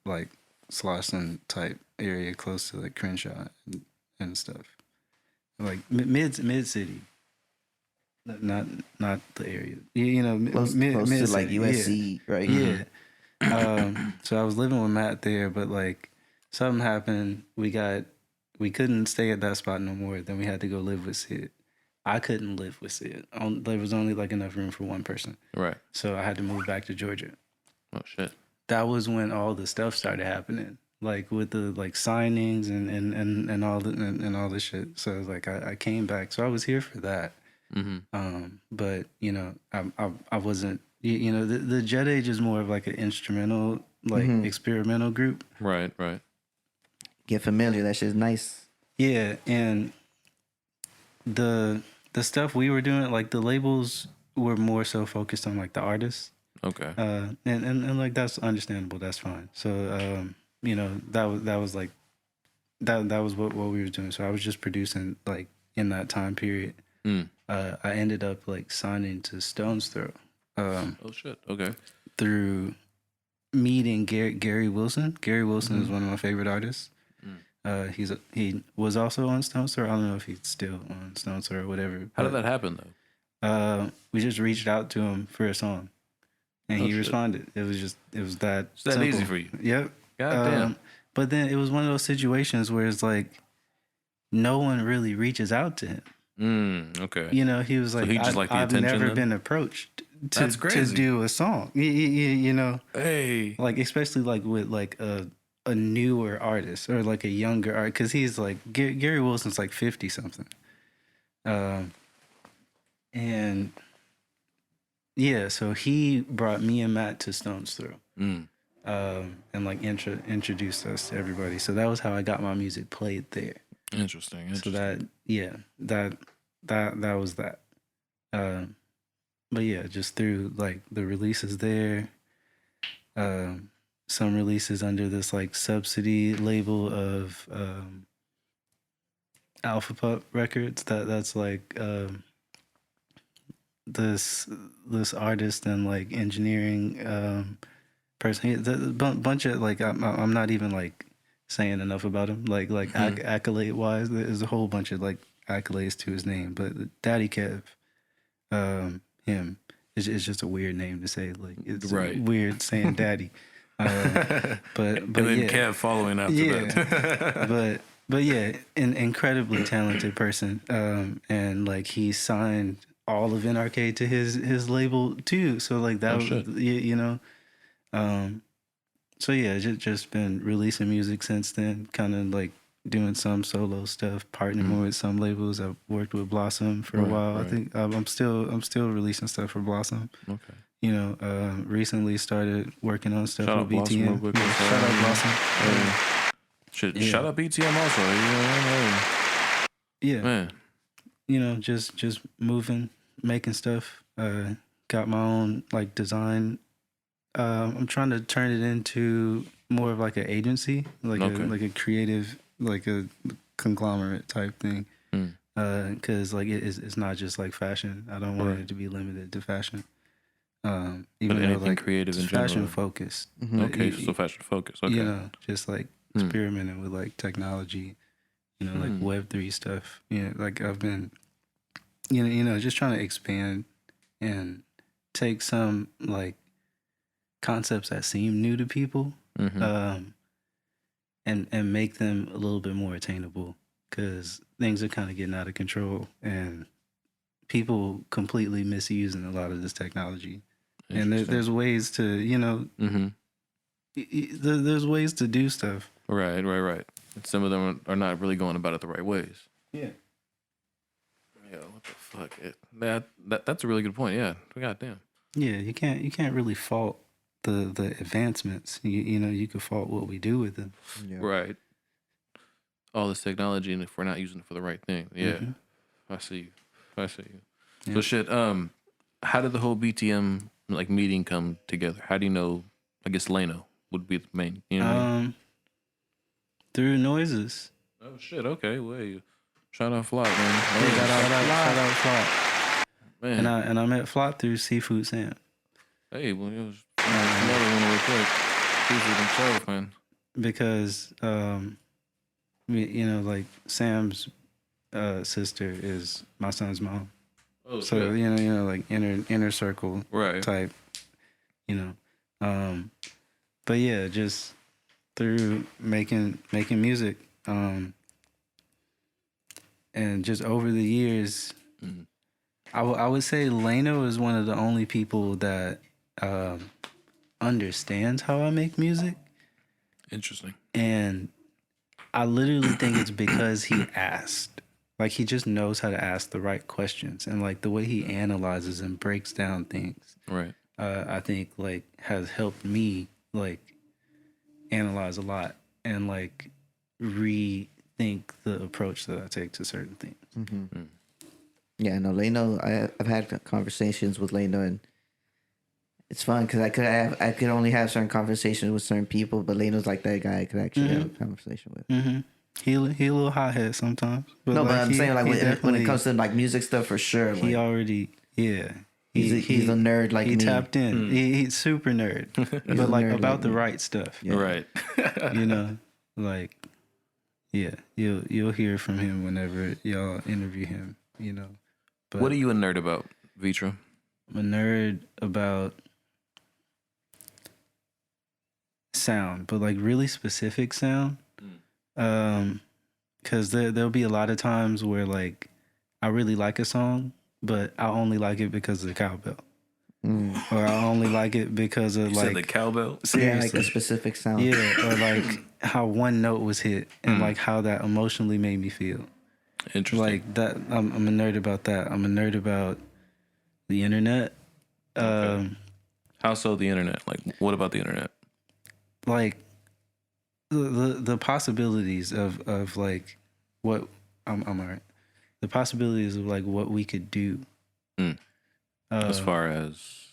like Slauson type area, close to like Crenshaw and stuff, like mid city, not the area. Close mid to like city, USC, right? Yeah. So I was living with Matt there, but like something happened. We couldn't stay at that spot no more. Then we had to go live with Sid. I couldn't live with Sid. There was only like enough room for one person. Right. So I had to move back to Georgia. Oh shit. That was when all the stuff started happening, like with the like signings and all the shit. So like I came back. So I was here for that. But I wasn't. The Jet Age is more of like an instrumental, like experimental group. Right. Get familiar. That shit's nice. Yeah, and the stuff we were doing, like the labels were more so focused on like the artists. Okay. And like that's understandable. That's fine. So that was like that was what we were doing. So I was just producing like in that time period. I ended up like signing to Stone's Throw. Oh shit. Okay. Through meeting Gary Wilson. Gary Wilson is one of my favorite artists. He was also on Stone's Throw. I don't know if he's still on Stone's Throw or whatever. How did that happen though? We just reached out to him for a song, and he responded. It was that. It's that simple. easy for you. Yep. God damn. But then it was one of those situations where it's like no one really reaches out to him. Okay. He was like, he just liked the I've attention never then? been approached That's to crazy. do a song. Hey. Like especially like with like a newer artist or like a younger artist, because he's like Gary Wilson's like 50 something. And yeah, so he brought me and Matt to Stones Throw. And like introduced us to everybody. So that was how I got my music played there. Interesting. So that was that. But yeah, just through like the releases there, some releases under this like subsidy label of Alpha Pup Records. That's like this artist and like engineering person. The bunch of like I'm not even like saying enough about him. Like accolade wise, there's a whole bunch of like accolades to his name. But Daddy Kev, him is just a weird name to say. Like it's weird saying Daddy. But and then yeah. Kev following after that. but yeah, an incredibly talented person. And like he signed all of NRK to his label too. So like that was you know. So yeah, just been releasing music since then, kind of like doing some solo stuff, partnering with some labels. I've worked with Blossom for a while. I think I'm still releasing stuff for Blossom. Okay. You know, recently started working on stuff with BTM. Shout out Blossom. Shout out BTM also. Yeah. Man. You know, just moving, making stuff. Got my own like design. I'm trying to turn it into more of like an agency, like a creative, like a conglomerate type thing. Because like it's not just like fashion. I don't want it to be limited to fashion. Even though like creative in fashion general. focused. Okay, so fashion focused. Okay, you know, just like experimenting with like technology, you know, like Web3 stuff. You know, like I've been, you know, just trying to expand and take some like concepts that seem new to people, and make them a little bit more attainable, because things are kind of getting out of control and people completely misusing a lot of this technology. And there's ways to, you know, there's ways to do stuff. Right. Some of them are not really going about it the right ways. Yeah. Yeah. What the fuck? That's a really good point. Yeah. Goddamn. Yeah. You can't really fault the advancements. You know, you could fault what we do with them. Yeah. Right. All this technology, and if we're not using it for the right thing. Yeah. I see you. Yeah. So shit. How did the whole BTM like meeting come together? How do you know? I guess Leno would be the main. You know. Through Noises. Oh shit. Okay. Well, shout out Flot, man. Yeah, shout out Flot. Man. And I met Flot through Seafood Sam. Hey, well, it was another one real quick. Seafood himself, man. Because you know, like Sam's sister is my son's mom. Oh, so shit. you know, like inner circle type, you know. But yeah, just through making music, and just over the years, I would say Leno is one of the only people that understands how I make music. Interesting. And I literally think it's because he asked. Like, he just knows how to ask the right questions, and like the way he analyzes and breaks down things. Right. I think like has helped me like analyze a lot and like rethink the approach that I take to certain things. Yeah, no, Leno. I've had conversations with Leno, and it's fun because I could only have certain conversations with certain people, but Leno's like that guy I could actually have a conversation with. He a little hothead sometimes. But no, like but I'm saying like when it comes to like music stuff, for sure. He like, already he's a nerd like he me. He tapped in. He's super nerd, but like about like the right stuff. Yeah. Right. You know, like yeah, you'll hear from him whenever y'all interview him. You know. But what are you a nerd about, Vitra? I'm a nerd about sound, but like really specific sound. Because there'll be a lot of times where like I really like a song, but I only like it because of the cowbell, or I only like it because of like the cowbell. Seriously. Yeah, like a specific sound. Yeah, or like how one note was hit and like how that emotionally made me feel. Interesting. Like that, I'm a nerd about that. I'm a nerd about The internet. How so? The internet? Like, what about the internet? Like the possibilities of like what I'm all right. The possibilities of like what we could do. As far as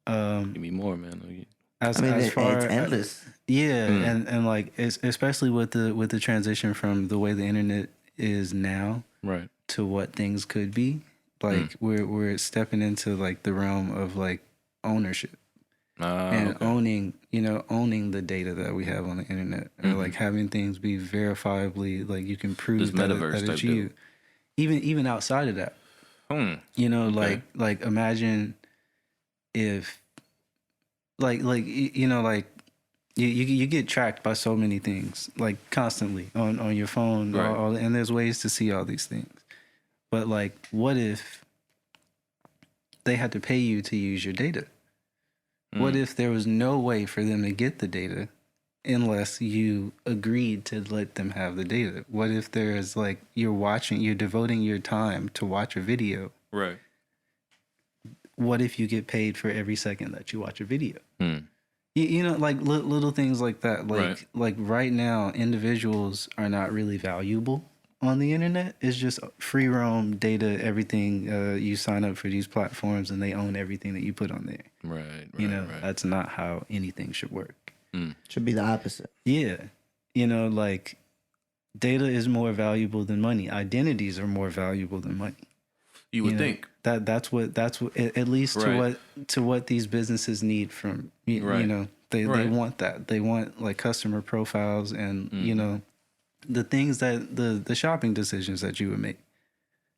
Um, give me more, man. I mean, it's endless. Yeah, and like especially with the transition from the way the internet is now Right. to what things could be. Like we're stepping into like the realm of like ownership and owning the data that we have on the internet, or like having things be verifiably like you can prove This that, metaverse that type it's you. Even outside of that, like imagine if you get tracked by so many things like constantly on your phone, right. and there's ways to see all these things. But like, what if they had to pay you to use your data? What if there was no way for them to get the data unless you agreed to let them have the data? What if there's like you're devoting your time to watch a video? Right. What if you get paid for every second that you watch a video? You know, like little things like that. Like right now, individuals are not really valuable on the internet. It's just free roam data, everything. You sign up for these platforms and they own everything that you put on there. Right. You know, that's not how anything should work. Should be the opposite. Yeah. You know, like data is more valuable than money. Identities are more valuable than money. You would think that's what at least to what these businesses need from you know they want that. They want like customer profiles and you know the things that the shopping decisions that you would make,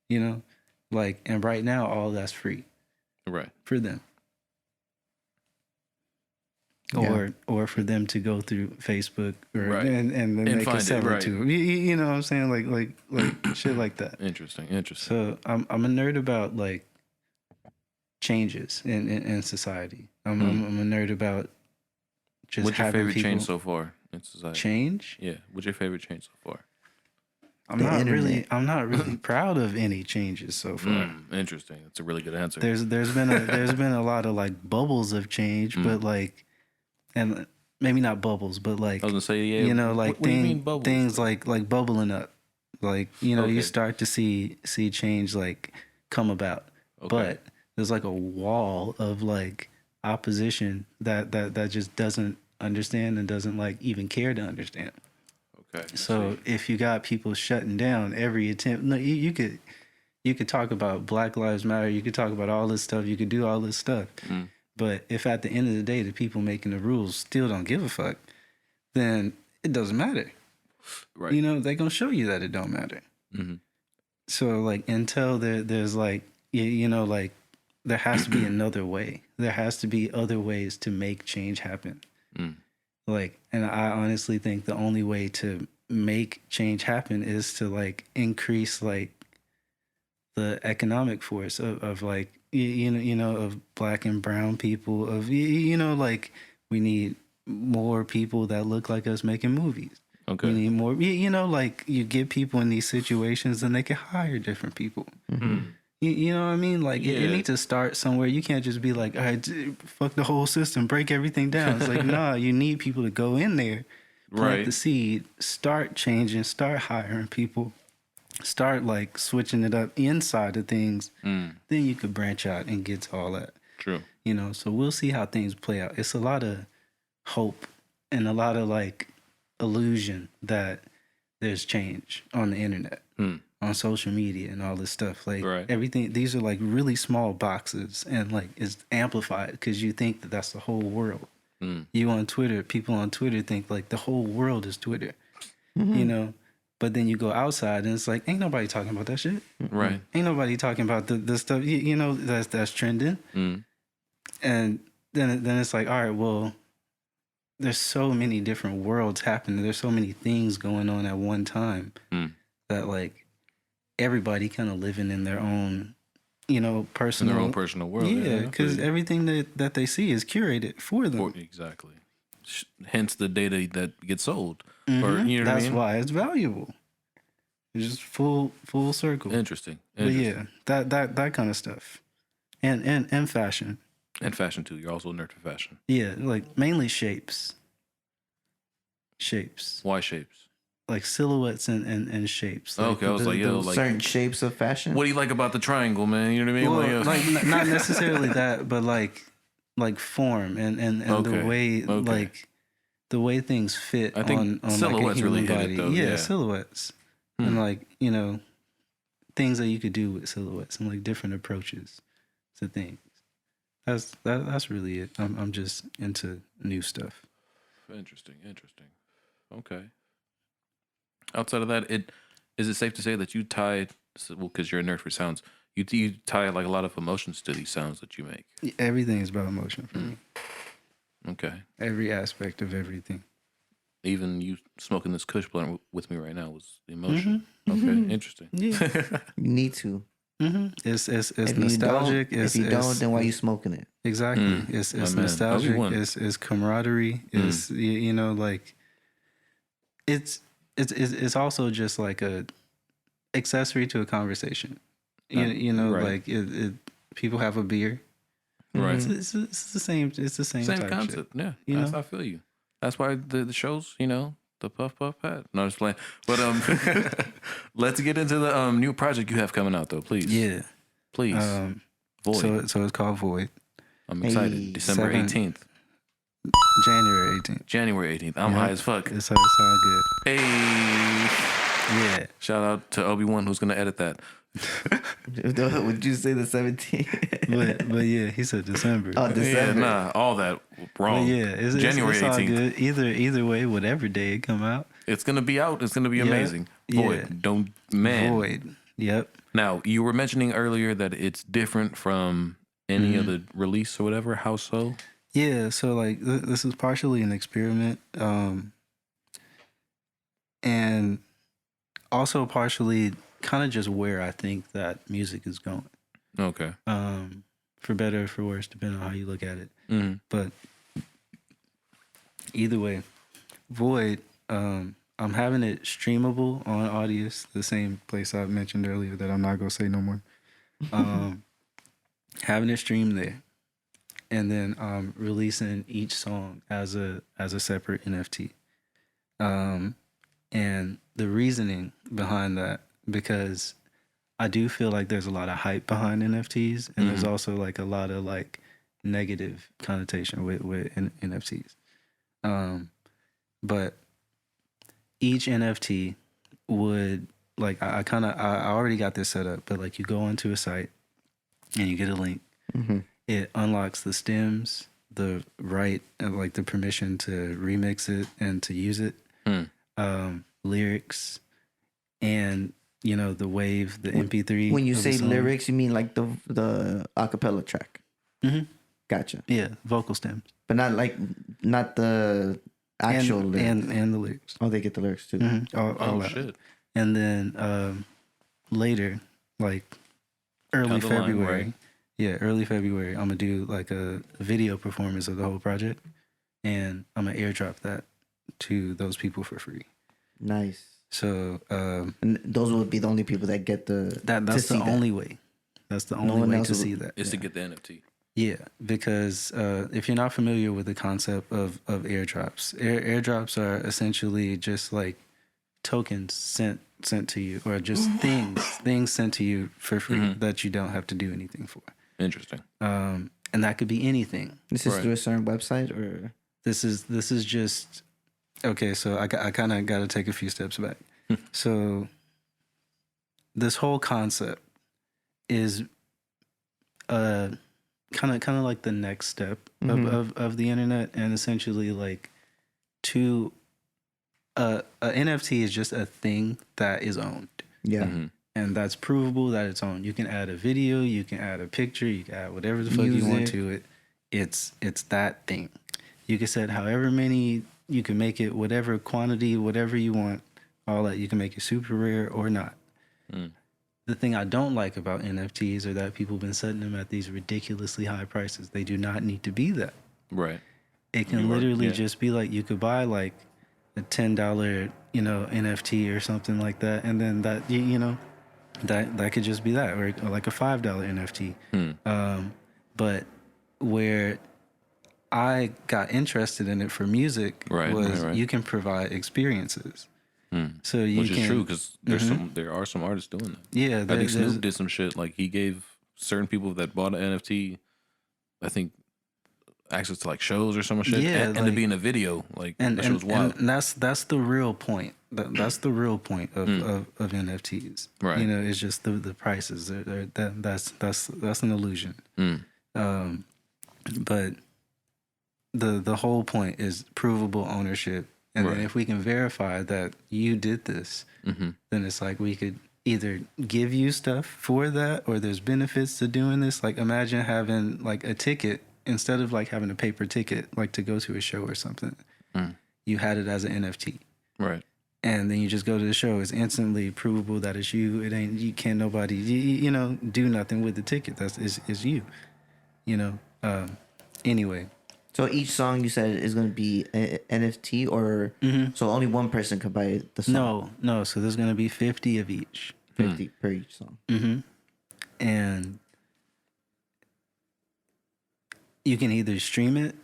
you know, like, and right now all that's free for them. Or for them to go through Facebook and then they can sell it to them. You know what I'm saying? Like shit like that. Interesting. So I'm a nerd about like changes in society. I'm a nerd about just what's your having favorite people change so far in society? Change? Yeah. What's your favorite change so far? I'm not really proud of any changes so far. Interesting. That's a really good answer. There's been a lot of like bubbles of change, but like, and maybe not bubbles, but like I was gonna say, yeah. You know, like what do you mean bubbles? Things like bubbling up, like you know, you start to see change like come about, but there's like a wall of like opposition that just doesn't understand and doesn't like even care to understand. Okay. So if you got people shutting down every attempt, no, you could talk about Black Lives Matter, you could talk about all this stuff, you could do all this stuff. But if at the end of the day the people making the rules still don't give a fuck, then it doesn't matter. Right. You know, they're going to show you that it don't matter. So like until there's like, you know, like there has to be another way. There has to be other ways to make change happen. Like, and I honestly think the only way to make change happen is to like increase like the economic force of like, you know, of Black and brown people, of, you know, like we need more people that look like us making movies. Okay. We need more, you know, like you get people in these situations and they can hire different people. You know what I mean? Like it needs to start somewhere. You can't just be like, all right, fuck the whole system, break everything down. It's like, nah, you need people to go in there, plant the seed, start changing, start hiring people, start like switching it up inside of things. Then you could branch out and get to all that. True. You know, so we'll see how things play out. It's a lot of hope and a lot of like illusion that there's change on the internet. On social media and all this stuff, like everything, these are like really small boxes and like it's amplified because you think that that's the whole world. You on Twitter, people on Twitter think like the whole world is Twitter, you know, but then you go outside and it's like, ain't nobody talking about that shit. Right. Ain't nobody talking about the stuff, you know, that's trending. And then it's like, all right, well, there's so many different worlds happening. There's so many things going on at one time that like, everybody kind of living in their own, you know, personal... In their own personal world. Yeah, because everything that they see is curated for them. Exactly. Hence the data that gets sold. Or, you know That's what I mean? why it's valuable. It's just full circle. Interesting. But yeah, that kind of stuff. and fashion. And fashion too. You're also a nerd for fashion. Yeah, like mainly shapes. Shapes. Why shapes? Like silhouettes and shapes. Like Okay, I was like, yo, like, Certain shapes of fashion. what do you like about the triangle, man? You know what I mean? well, like not necessarily that, but like form and Okay, the way okay. like the way things fit I think on silhouettes like a really human hit it, body. though, Yeah, yeah. silhouettes. And like, you know, things that you could do with silhouettes and like different approaches to things. That's really it. I'm just into new stuff. Interesting. Okay. Outside of that, is it safe to say that you tie, well, because you're a nerd for sounds, you tie like a lot of emotions to these sounds that you make. Everything is about emotion for me. Okay. Every aspect of everything. Even you smoking this Kush blunt with me right now was the emotion. Okay, interesting. Yeah. You need to. It's If nostalgic. You don't, if you don't, then why are you smoking it? Exactly. It's my man. nostalgic. Obi-Wan. It's camaraderie. It's you know, like it's also just like a accessory to a conversation. You know, right. like it people have a beer. Right. It's the same. It's the same type concept. Shit. Yeah, You that's know? I feel you. That's why the shows, you know, the Puff Pat. No, just playing. But let's get into the new project you have coming out though, please. Yeah. Please. Void. So it's called Void. I'm excited. Hey, December 18th. January 18th. January 18th. I'm high as fuck. It's all good. Hey. Yeah. Shout out to Obi-Wan who's gonna edit that. Would you say the 17th? But yeah, he said December. Oh, December. Yeah, nah, all that wrong. But yeah, it's January it's all 18th. good. Either way, whatever day it come out. It's gonna be out. It's gonna be Yeah. amazing. Void. Yeah. Don't man. Void. Yep. Now you were mentioning earlier that it's different from any Mm-hmm. other release or whatever. How so? Yeah. So like this is partially an experiment, and also partially kind of just where I think that music is going. Okay. For better or for worse, depending on how you look at it. Mm-hmm. But either way, Void, I'm having it streamable on Audius, the same place I mentioned earlier that I'm not going to say no more. Having it streamed there. And then releasing each song as a separate NFT. And the reasoning behind that, because I do feel like there's a lot of hype behind NFTs, and there's also like a lot of like negative connotation with NFTs. But each NFT would like I already got this set up, but like you go onto a site and you get a link. It unlocks the stems, the right, like the permission to remix it and to use it, lyrics, and you know the wave, the MP3. When you of the say song. lyrics, you mean like the acapella track. Gotcha. Yeah, vocal stems. But not the actual lyrics. And the lyrics. Oh, they get the lyrics too. All Oh that. shit. And then later, like early Down the line, February, right. yeah, early February, I'm gonna do like a video performance of the whole project, and I'm gonna airdrop that to those people for free. Nice. So And those would be the only people that get that's the only way. That's the only one way else to will- see that. Is to get the NFT. Yeah, because if you're not familiar with the concept of airdrops, airdrops are essentially just like tokens sent to you, or just things sent to you for free that you don't have to do anything for. Interesting. And that could be anything. This is Right. through a certain website, or This is just okay. So I kind of got to take a few steps back. So this whole concept is kind of like the next step of the internet, and essentially like a NFT is just a thing that is owned. yeah, And that's provable that it's owned. You can add a video, you can add a picture, you can add whatever the fuck you want Music. to it. It's that thing. You can set however many, you can make it whatever quantity, whatever you want, all that. You can make it super rare or not. The thing I don't like about NFTs are that people have been setting them at these ridiculously high prices. They do not need to be that. Right. It can literally just be like, you could buy like a $10, NFT or something like that. And then that, that could just be that, or like a $5 NFT. But where I got interested in it for music was you can provide experiences. So you Which can, is true because there are some artists doing that. Yeah, I think Snoop did some shit like he gave certain people that bought an NFT, I think, access to like shows or some shit, Yeah, and to like- be in a video. Like that shit was wild. And that's the real point. That's the real point of NFTs. Right. You know, it's just the prices. That's an illusion. But the whole point is provable ownership. And then Right. if we can verify that you did this, then it's like we could either give you stuff for that, or there's benefits to doing this. Like imagine having like a ticket instead of like having a paper ticket, like to go to a show or something. You had it as an NFT. Right. And then you just go to the show. It's instantly provable that it's you. It ain't, you can't nobody, you know, do nothing with the ticket. It's you, you know? Anyway. So each song you said is going to be a NFT, or so only one person can buy the song? No. So there's going to be 50 of each. 50 per each song. And you can either stream it,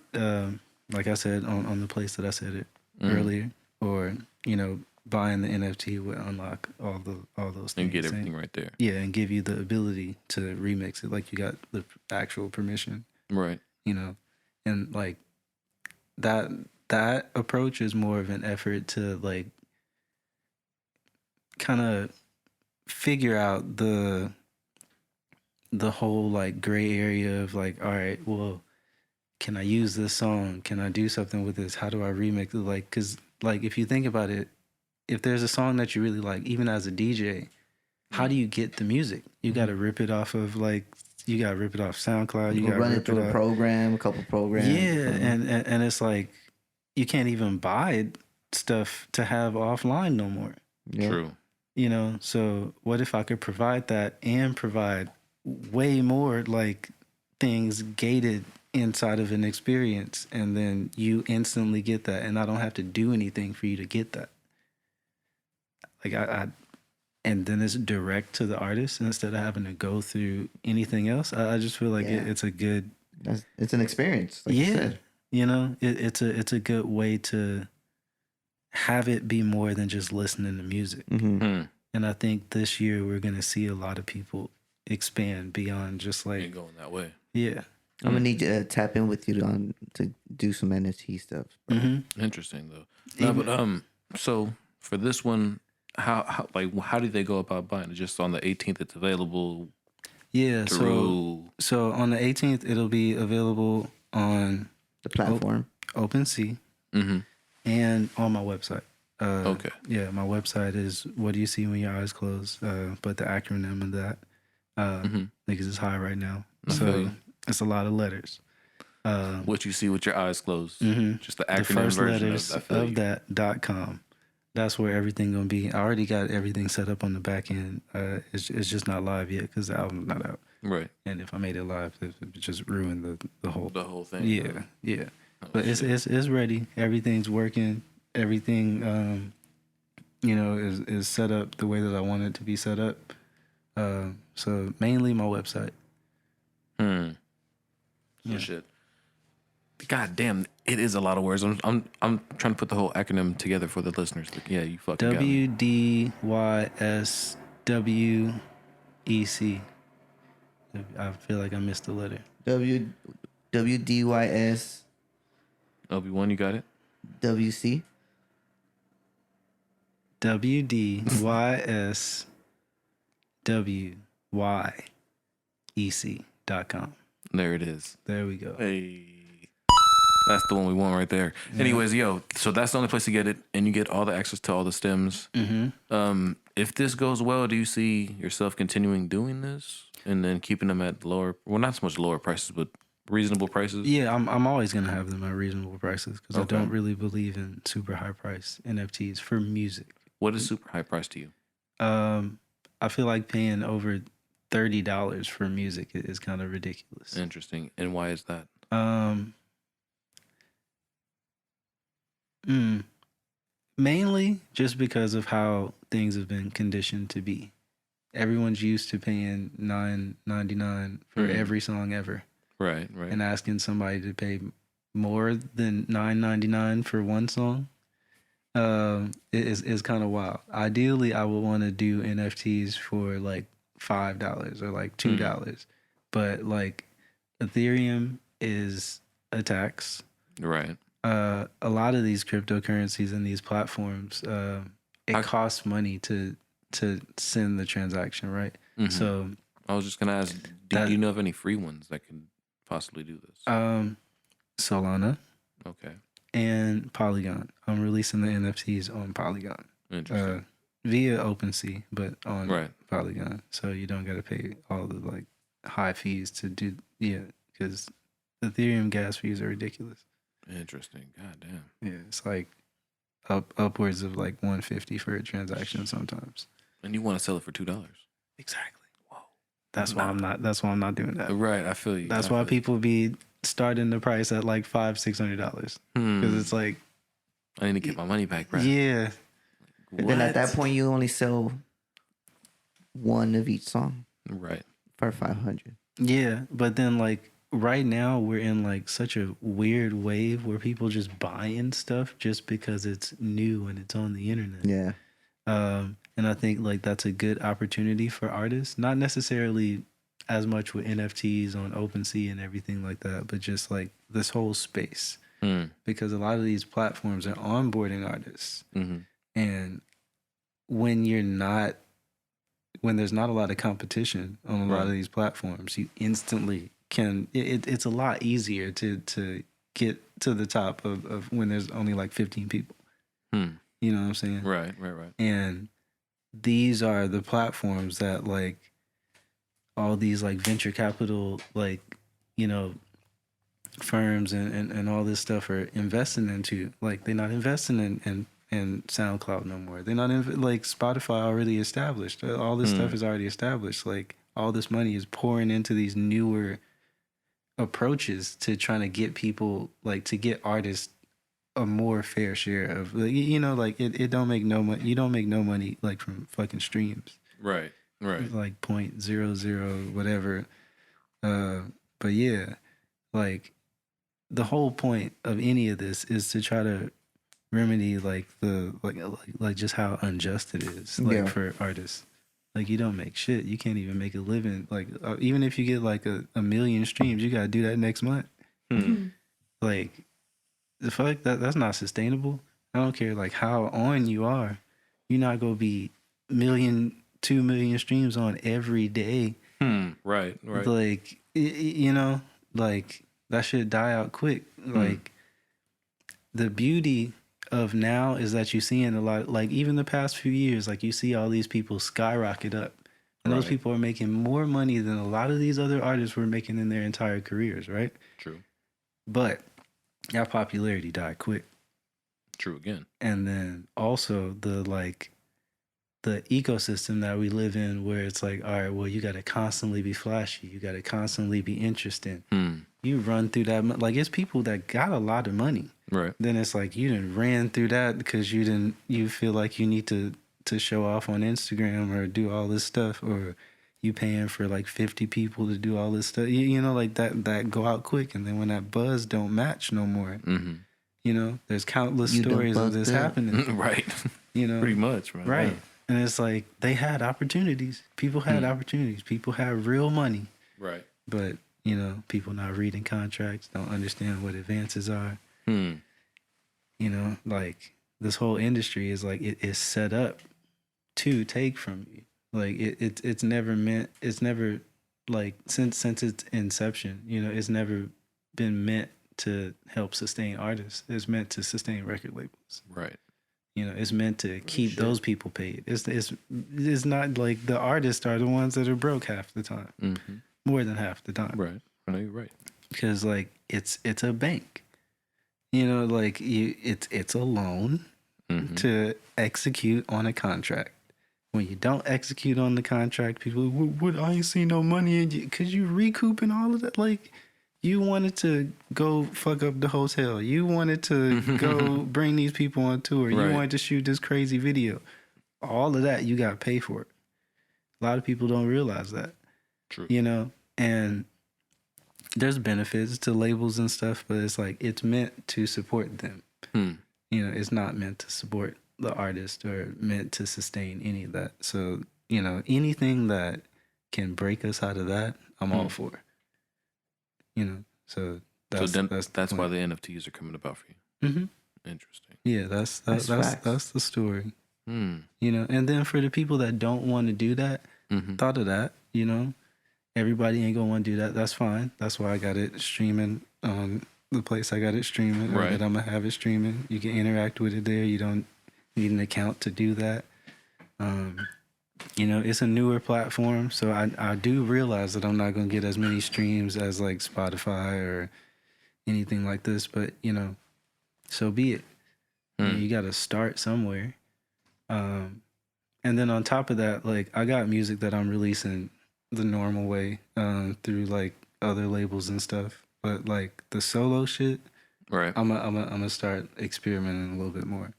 like I said, on the place that I said it earlier, or, you know, buying the NFT would unlock all those things. And get everything right there. Yeah, and give you the ability to remix it. Like you got the actual permission, Right. you know? And like that approach is more of an effort to like kind of figure out the whole like gray area of like, all right, well, can I use this song? Can I do something with this? How do I remix it? Like, cause like if you think about it, if there's a song that you really like, even as a DJ, how do you get the music? You got to rip it off of like, you got to rip it off SoundCloud. You got to run rip it through off a program, a couple programs. Yeah, and it's like you can't even buy stuff to have offline no more. Yeah. True. You know, so what if I could provide that and provide way more like things gated inside of an experience, and then you instantly get that, and I don't have to do anything for you to get that. Like I and then it's direct to the artist instead of having to go through anything else. I just feel like it's a good. It's an experience. Like you said. You know, it's a good way to have it be more than just listening to music. And I think this year we're gonna see a lot of people expand beyond just like Ain't going that way. Yeah. I'm gonna need you to tap in with you to do some NFT stuff. Interesting though. No, but so for this one, how do they go about buying it? Just on the 18th, it's available. Yeah. Through So on the 18th, it'll be available on the platform, OpenSea, and on my website. Okay. Yeah, my website is What Do You See When Your Eyes Close? But the acronym of that, because it's high right now, so it's a lot of letters. What you see with your eyes closed. Just the acronym The first version letters of that .com. That's where everything gonna be. I already got everything set up on the back end. It's just not live yet because the album's not out. Right. And if I made it live, it would just ruin the whole thing. Yeah. But it's ready. Everything's working. Everything is set up the way that I want it to be set up. So mainly my website. Shit. God damn, it is a lot of words. I'm trying to put the whole acronym together for the listeners. But yeah, you fucking got me. WDYSWEC. I feel like I missed a letter. WDYS LB1, you got it? WC. WDYSWYEC.com. There it is. There we go. Hey. That's the one we want right there. Yeah. Anyways, so that's the only place to get it, and you get all the access to all the stems. If this goes well, do you see yourself continuing doing this and then keeping them at lower, well, not so much lower prices, but reasonable prices? Yeah, I'm always gonna have them at reasonable prices because I don't really believe in super high price NFTs for music. What is super high price to you? I feel like paying over $30 for music is kind of ridiculous. Interesting. And why is that? Mainly just because of how things have been conditioned to be. everyone's used to paying $9.99 for every song ever, Right. and asking somebody to pay more than $9.99 for one song is kind of wild. Ideally, I would want to do NFTs for like $5 or like $2, but like Ethereum is a tax. Right. A lot of these cryptocurrencies and these platforms, it costs money to send the transaction, right? So I was just gonna ask, do you know of any free ones that could possibly do this? Solana Okay. and Polygon. I'm releasing the NFTs on Polygon. Interesting. Via OpenSea, but on Right. Polygon. So you don't got to pay all the like high fees to do, because Ethereum gas fees are ridiculous. Interesting. God damn. Yeah, it's like upwards of like $150 for a transaction sometimes. And you want to sell it for $2? Exactly. Whoa. That's why I'm not doing that. Right. I feel you. That's why people be starting the price at like $500-$600 because it's like, I need to get my money back, right? yeah. But then at that point, you only sell one of each song Right. for 500. Yeah, but then like right now we're in like such a weird wave where people just buying stuff just because it's new and it's on the internet. Yeah. And I think like that's a good opportunity for artists, not necessarily as much with NFTs on OpenSea and everything like that, but just like this whole space. Because a lot of these platforms are onboarding artists. And when there's not a lot of competition on a lot of these platforms, you instantly can, it's a lot easier to get to the top of when there's only like 15 people. You know what I'm saying? Right. And these are the platforms that like all these like venture capital, like, you know, firms and all this stuff are investing into. Like they're not investing in SoundCloud no more. They're not like Spotify already established. All this stuff is already established. Like all this money is pouring into these newer approaches to trying to get people, like to get artists a more fair share of, like, you know, like it don't make no money. You don't make no money like from fucking streams. Right. Like 0.00 whatever. But yeah, like the whole point of any of this is to try to remedy like the like just how unjust it is, like for artists. Like you don't make shit, you can't even make a living. Like even if you get like a million streams, you gotta do that next month. Like the fuck, that's not sustainable. I don't care like how on you are, you're not gonna be 2 million streams on every day. Right. Like you know, like that should die out quick. Like the beauty of now is that you're seeing a lot, like even the past few years, like you see all these people skyrocket up, and those people are making more money than a lot of these other artists were making in their entire careers, right? True. But that popularity died quick. True again. And then also the ecosystem that we live in, where it's like, all right, well, you got to constantly be flashy, you got to constantly be interesting. You run through that, like it's people that got a lot of money. Right. Then it's like you didn't ran through that because you feel like you need to show off on Instagram or do all this stuff, or you paying for like 50 people to do all this stuff. You know, like that go out quick, and then when that buzz don't match no more, you know, there's countless stories of this happening. Right. You know, pretty much, right? Right. Yeah. And it's like they had opportunities. People had opportunities. People had real money. Right. But, you know, people not reading contracts, don't understand what advances are. You know, like this whole industry is like it is set up to take from you. Like it's never like since its inception, you know, it's never been meant to help sustain artists. It's meant to sustain record labels. Right. You know, it's meant to keep those people paid. It's not like the artists are the ones that are broke half the time, more than half the time. Right. I know you're right. Because like it's a bank. You know, like it's a loan to execute on a contract. When you don't execute on the contract, people, what? I ain't seen no money in you. Because you recouping all of that. Like, you wanted to go fuck up the hotel. You wanted to go bring these people on tour. You wanted to shoot this crazy video. All of that, you got to pay for it. A lot of people don't realize that. True. You know, and there's benefits to labels and stuff, but it's like it's meant to support them. You know, it's not meant to support the artist or meant to sustain any of that. So, you know, anything that can break us out of that, I'm all for. You know, so that's why the NFTs are coming about for you. Mm-hmm. Interesting. Yeah, that's the story. Hmm. You know, and then for the people that don't want to do that, thought of that, you know, everybody ain't gonna want to do that. That's fine. That's why I got it streaming on the place I got it streaming, or that I'm gonna have it streaming. You can interact with it there. You don't need an account to do that. You know, it's a newer platform, so I do realize that I'm not gonna get as many streams as like Spotify or anything like this, but you know, so be it. You got to start somewhere. And then on top of that, like I got music that I'm releasing the normal way through like other labels and stuff. But like the solo shit, right? I'm gonna start experimenting a little bit more,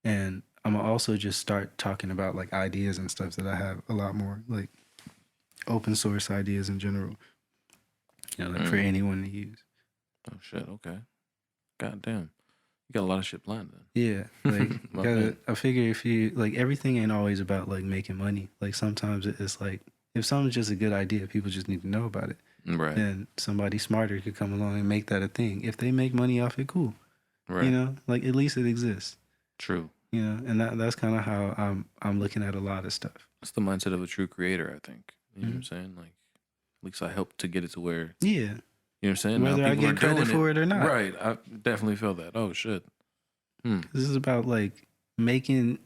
and I'm gonna also just start talking about like ideas and stuff that I have a lot more, like open source ideas in general. You know, like for anyone to use. Oh shit! Okay. God damn. You got a lot of shit planned then. Yeah, like I figure if you like everything ain't always about like making money. Like sometimes it's like if something's just a good idea, people just need to know about it. Right. Then somebody smarter could come along and make that a thing. If they make money off it, cool. Right. You know, like at least it exists. True. You know, and that's kind of how I'm looking at a lot of stuff. That's the mindset of a true creator, I think. You know what I'm saying? Like, at least I helped to get it to where. Yeah. You know what I'm saying? Whether I get credit for it or not. Right. I definitely feel that. Oh shit. This is about like making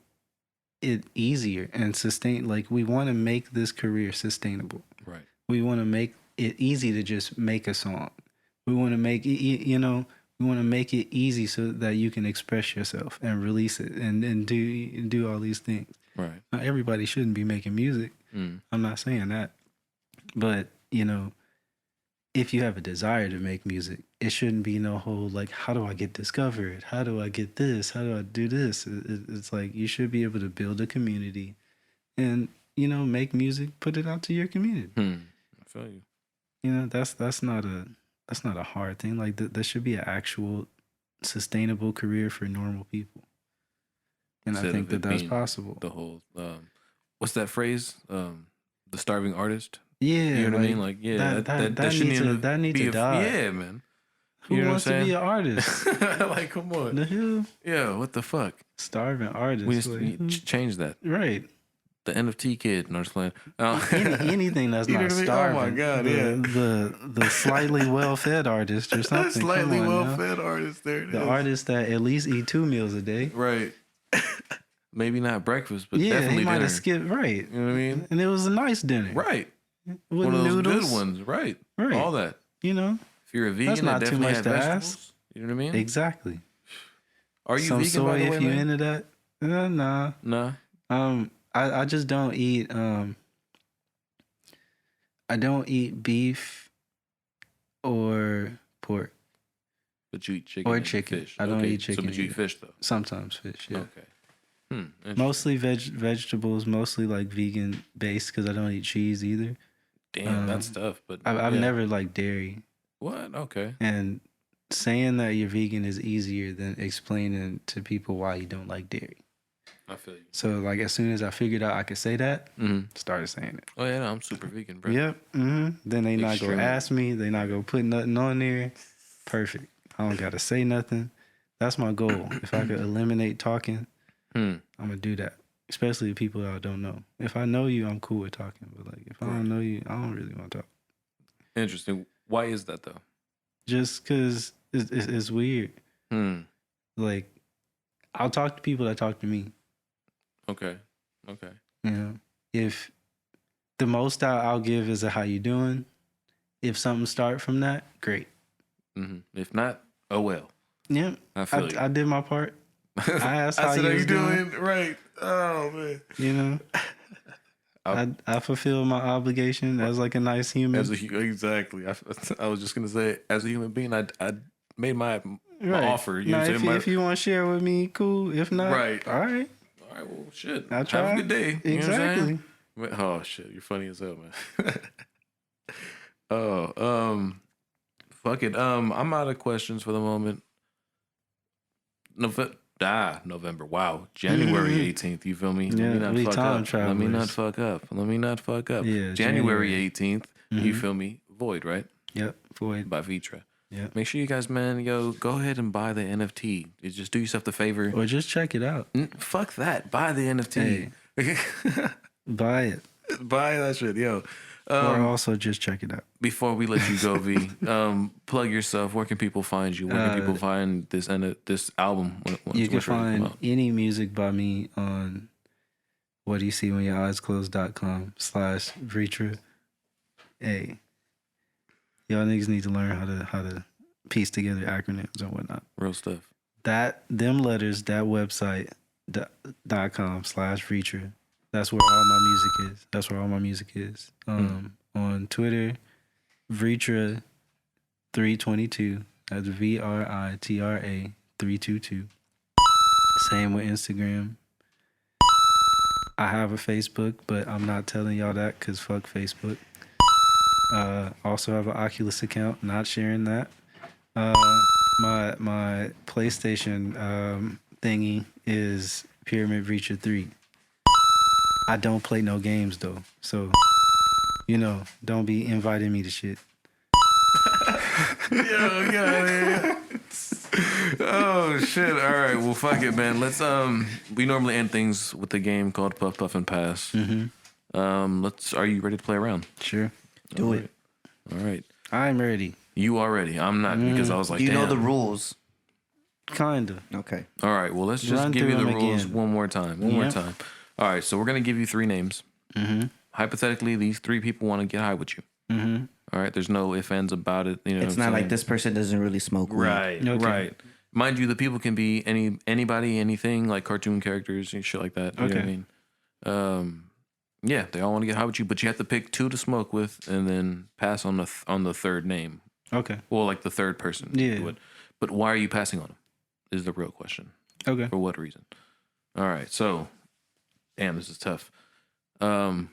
it easier and sustain. Like we want to make this career sustainable. Right. We want to make it easy to just make a song. We want to make it, you know, we want to make it easy so that you can express yourself and release it and do all these things. Right. Now, everybody shouldn't be making music. I'm not saying that. But, you know, if you have a desire to make music, it shouldn't be no whole, like, how do I get discovered? How do I get this? How do I do this? It's like you should be able to build a community and, you know, make music, put it out to your community. I feel you. You know, that's not a hard thing. Like that should be an actual sustainable career for normal people. And Instead I think of it that's being possible. The whole, what's that phrase? The starving artist. Yeah, You know what I mean? Like, yeah, that shouldn't needs to die. Yeah, man. Who You know wants to be an artist? Like, come on. The hell? Yeah, what the fuck? Starving artist. We just like, change that. right. The NFT kid. No, just playing. Anything that's You know not what I mean? starving. Oh my God, the slightly well-fed artist or something. Slightly Come on now. well-fed artist. There it is. The artist that at least eat 2 meals a day. Right. Maybe not breakfast, but Yeah, definitely he might dinner. have skipped. Right. You know what I mean? And it was a nice dinner. Right. With One of those noodles. good ones. Right. Right. All that. You know. If you're a vegan, not that too definitely much have to vegetables. ask. You know what I mean? Exactly. Are you Some vegan, soy by the way, if you man? into that. Nah. Nah. I just don't eat I don't eat beef or pork But you eat chicken or and chicken. fish. I don't Okay, eat chicken. So, but you eat either. fish, though. Sometimes fish, yeah. Okay. Interesting. Mostly vegetables, mostly like vegan based because I don't eat cheese either. Damn, that's tough. But I've yeah. never liked dairy. What? Okay. And saying that you're vegan is easier than explaining to people why you don't like dairy. I feel you. So like as soon as I figured out I could say that, started saying it. Oh yeah, no, I'm super vegan, bro. Yep. Then they not Extremely. gonna ask me. They not gonna put nothing on there. Perfect. I don't gotta say nothing. That's my goal. If I could eliminate talking, I'm gonna do that. Especially people that I don't know. If I know you, I'm cool with talking. But like if I don't know you, I don't really want to talk. Interesting. Why is that though? Just because it's weird. Like I'll talk to people that talk to me. Okay. Okay. You know, if the most I'll give is a how you doing. If something start from that, great. If not, oh well. Yep. I did my part. I asked how you was doing. Right. Oh man. You know, I fulfilled my obligation as like a nice human. Exactly. I was just gonna say, as a human being, I made my offer. You now, know what I'm saying? if you want to share with me, cool. If not, Right. All right. All right. Well, shit. I try. Have a good day. You know what I'm Exactly. saying? Oh shit, you're funny as hell, man. Fuck it. I'm out of questions for the moment. November. Wow, January 18th. You feel me? Yeah, Let me not we fuck time up. Let me not travelers. fuck up. Let me not fuck up. Yeah, January January. 18th. You feel me? Void, right? Yep, Void. By Vitra. Yep. Make sure you guys, man, go ahead and buy the NFT. You just do yourself the favor. Or just check it out. Fuck that. Buy the NFT. Buy it. Buy that shit, yo. Or also just check it out. Before we let you go, V, plug yourself. Where can people find you? Where can people find this album? You can find any music by me on what do you see when your eyes close.com/Vritra. Hey, y'all niggas need to learn how to piece together acronyms and whatnot. Real stuff. That website .com/Vritra. That's where all my music is. That's where all my music is. On Twitter, Vritra 322. That's Vritra 322. Same with Instagram. I have a Facebook, but I'm not telling y'all that because fuck Facebook. Also have an Oculus account. Not sharing that. My PlayStation thingy is Pyramid Vritra 3. I don't play no games though, so don't be inviting me to shit. Yo. Oh shit! All right, well, fuck it, man. Let's we normally end things with a game called Puff Puff and Pass. Are you ready to play around? Sure, Do it. All right. I'm ready. You are ready. I'm not because I was like, You know damn. the rules. Kinda. Okay. All right. Well, let's just Run give you through the them rules again. one more time. One more Yep. time. All right. So we're gonna give you 3 names. Hypothetically, these 3 people want to get high with you. All right. There's no ifs, ands about it. You know, It's what I'm not like saying? this person doesn't really smoke weed. Right. Okay. Right. Mind you, the people can be anybody, anything, like cartoon characters and shit like that. You know what I Okay. mean? Yeah, they all want to get high with you, but you have to pick 2 to smoke with, and then pass on the third name. Okay. Well, like the third person. Yeah. But why are you passing on them? Is the real question. Okay. For what reason? All right. So, damn, this is tough. I'm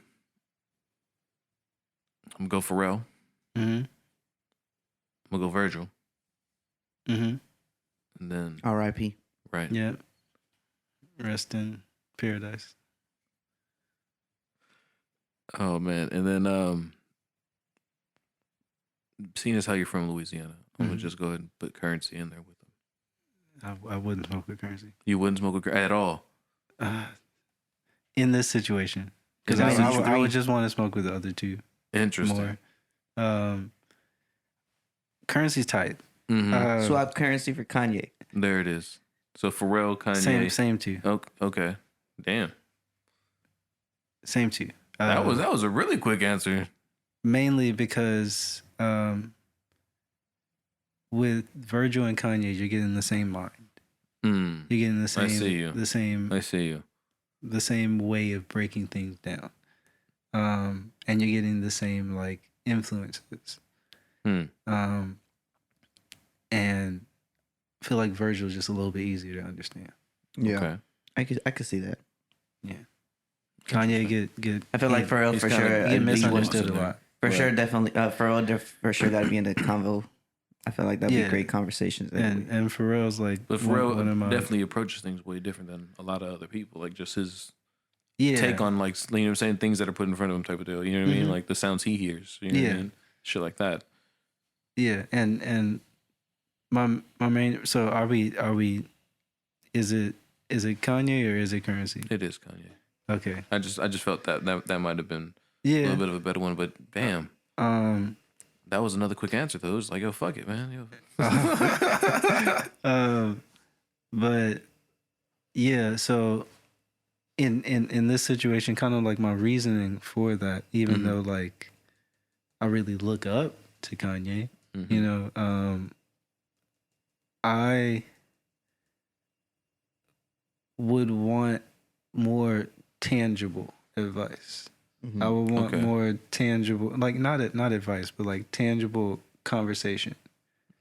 gonna go Pharrell. I'm gonna go Virgil, and then R.I.P. right. Yeah. Rest in paradise. Oh man, and then seeing as how you're from Louisiana, I'm gonna just go ahead and put Currency in there with them. I wouldn't smoke with Currency. You wouldn't smoke with at all. In this situation, because In this I situation. would just want to smoke with the other 2 Interesting. more. Currency's tight. Swap Currency for Kanye. There it is. So Pharrell, Kanye. Same 2. Okay. Damn. Same 2. That was a really quick answer. Mainly because with Virgil and Kanye, you're getting the same mind. You're getting the same. I see you. The same. I see you. The same way of breaking things down, and you're getting the same like influences. And I feel like Virgil's just a little bit easier to understand. Yeah. Okay. I could see that. Yeah. Kanye get. I feel like Pharrell he's for kinda- sure. Get he misunderstood would- a lot. For sure, definitely. Pharrell for sure got to be in the convo. I feel like that'd Yeah. be great conversations. And Pharrell's like, But one Pharrell of my- definitely approaches things way different than a lot of other people. Like just his yeah. take on like you know what I'm saying, things that are put in front of him type of deal. You know what I mean? Like the sounds he hears. You know what I Yeah. mean? Shit like that. Yeah, and my main. So are we? Is it Kanye or is it Currency? It is Kanye. Okay. I just felt that might have been a Yeah. little bit of a better one, but damn. That was another quick answer though. It was like, yo, fuck it, man. Yo. But yeah, so in this situation, kind of like my reasoning for that, even though like I really look up to Kanye, you know, I would want more tangible advice. I would want more tangible, like not advice, but like tangible conversation.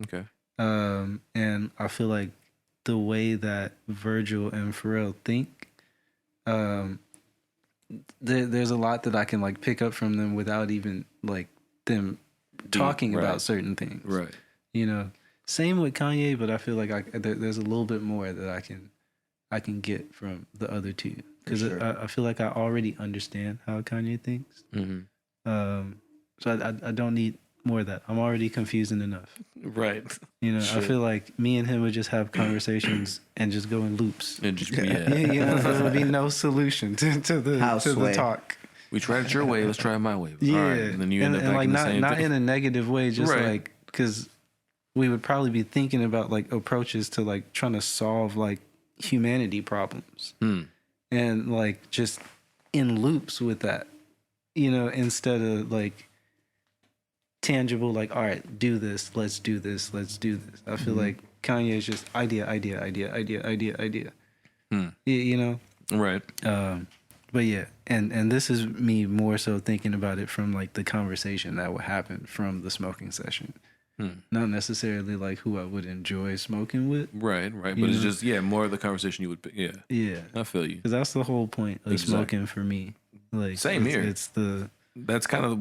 Okay. And I feel like the way that Virgil and Pharrell think, there's a lot that I can like pick up from them without even like them talking right. about certain things. Right. You know, same with Kanye, but I feel like there's a little bit more that I can get from the other two because sure. I feel like I already understand how Kanye thinks. So I don't need more of that. I'm already confusing enough. Right. You know, Sure. I feel like me and him would just have conversations and just go in loops. And just, Yeah, you know, there would be no solution to the talk. We tried it your way. Let's try it my way. Yeah, All right. And then you end up back like in the same not thing. in a negative way, just Right. like because we would probably be thinking about like approaches to like trying to solve like humanity problems, and like just in loops with that, you know, instead of like tangible, like, all right, do this, let's do this, let's do this. I feel like Kanye is just idea. You know? Right. But yeah, and this is me more so thinking about it from like the conversation that would happen from the smoking session. Not necessarily like who I would enjoy smoking with. Right. But You it's know? just, more of the conversation you would, Yeah. I feel you. Because that's the whole point of Exactly. smoking for me. Like Same it's, here. It's the That's kind of,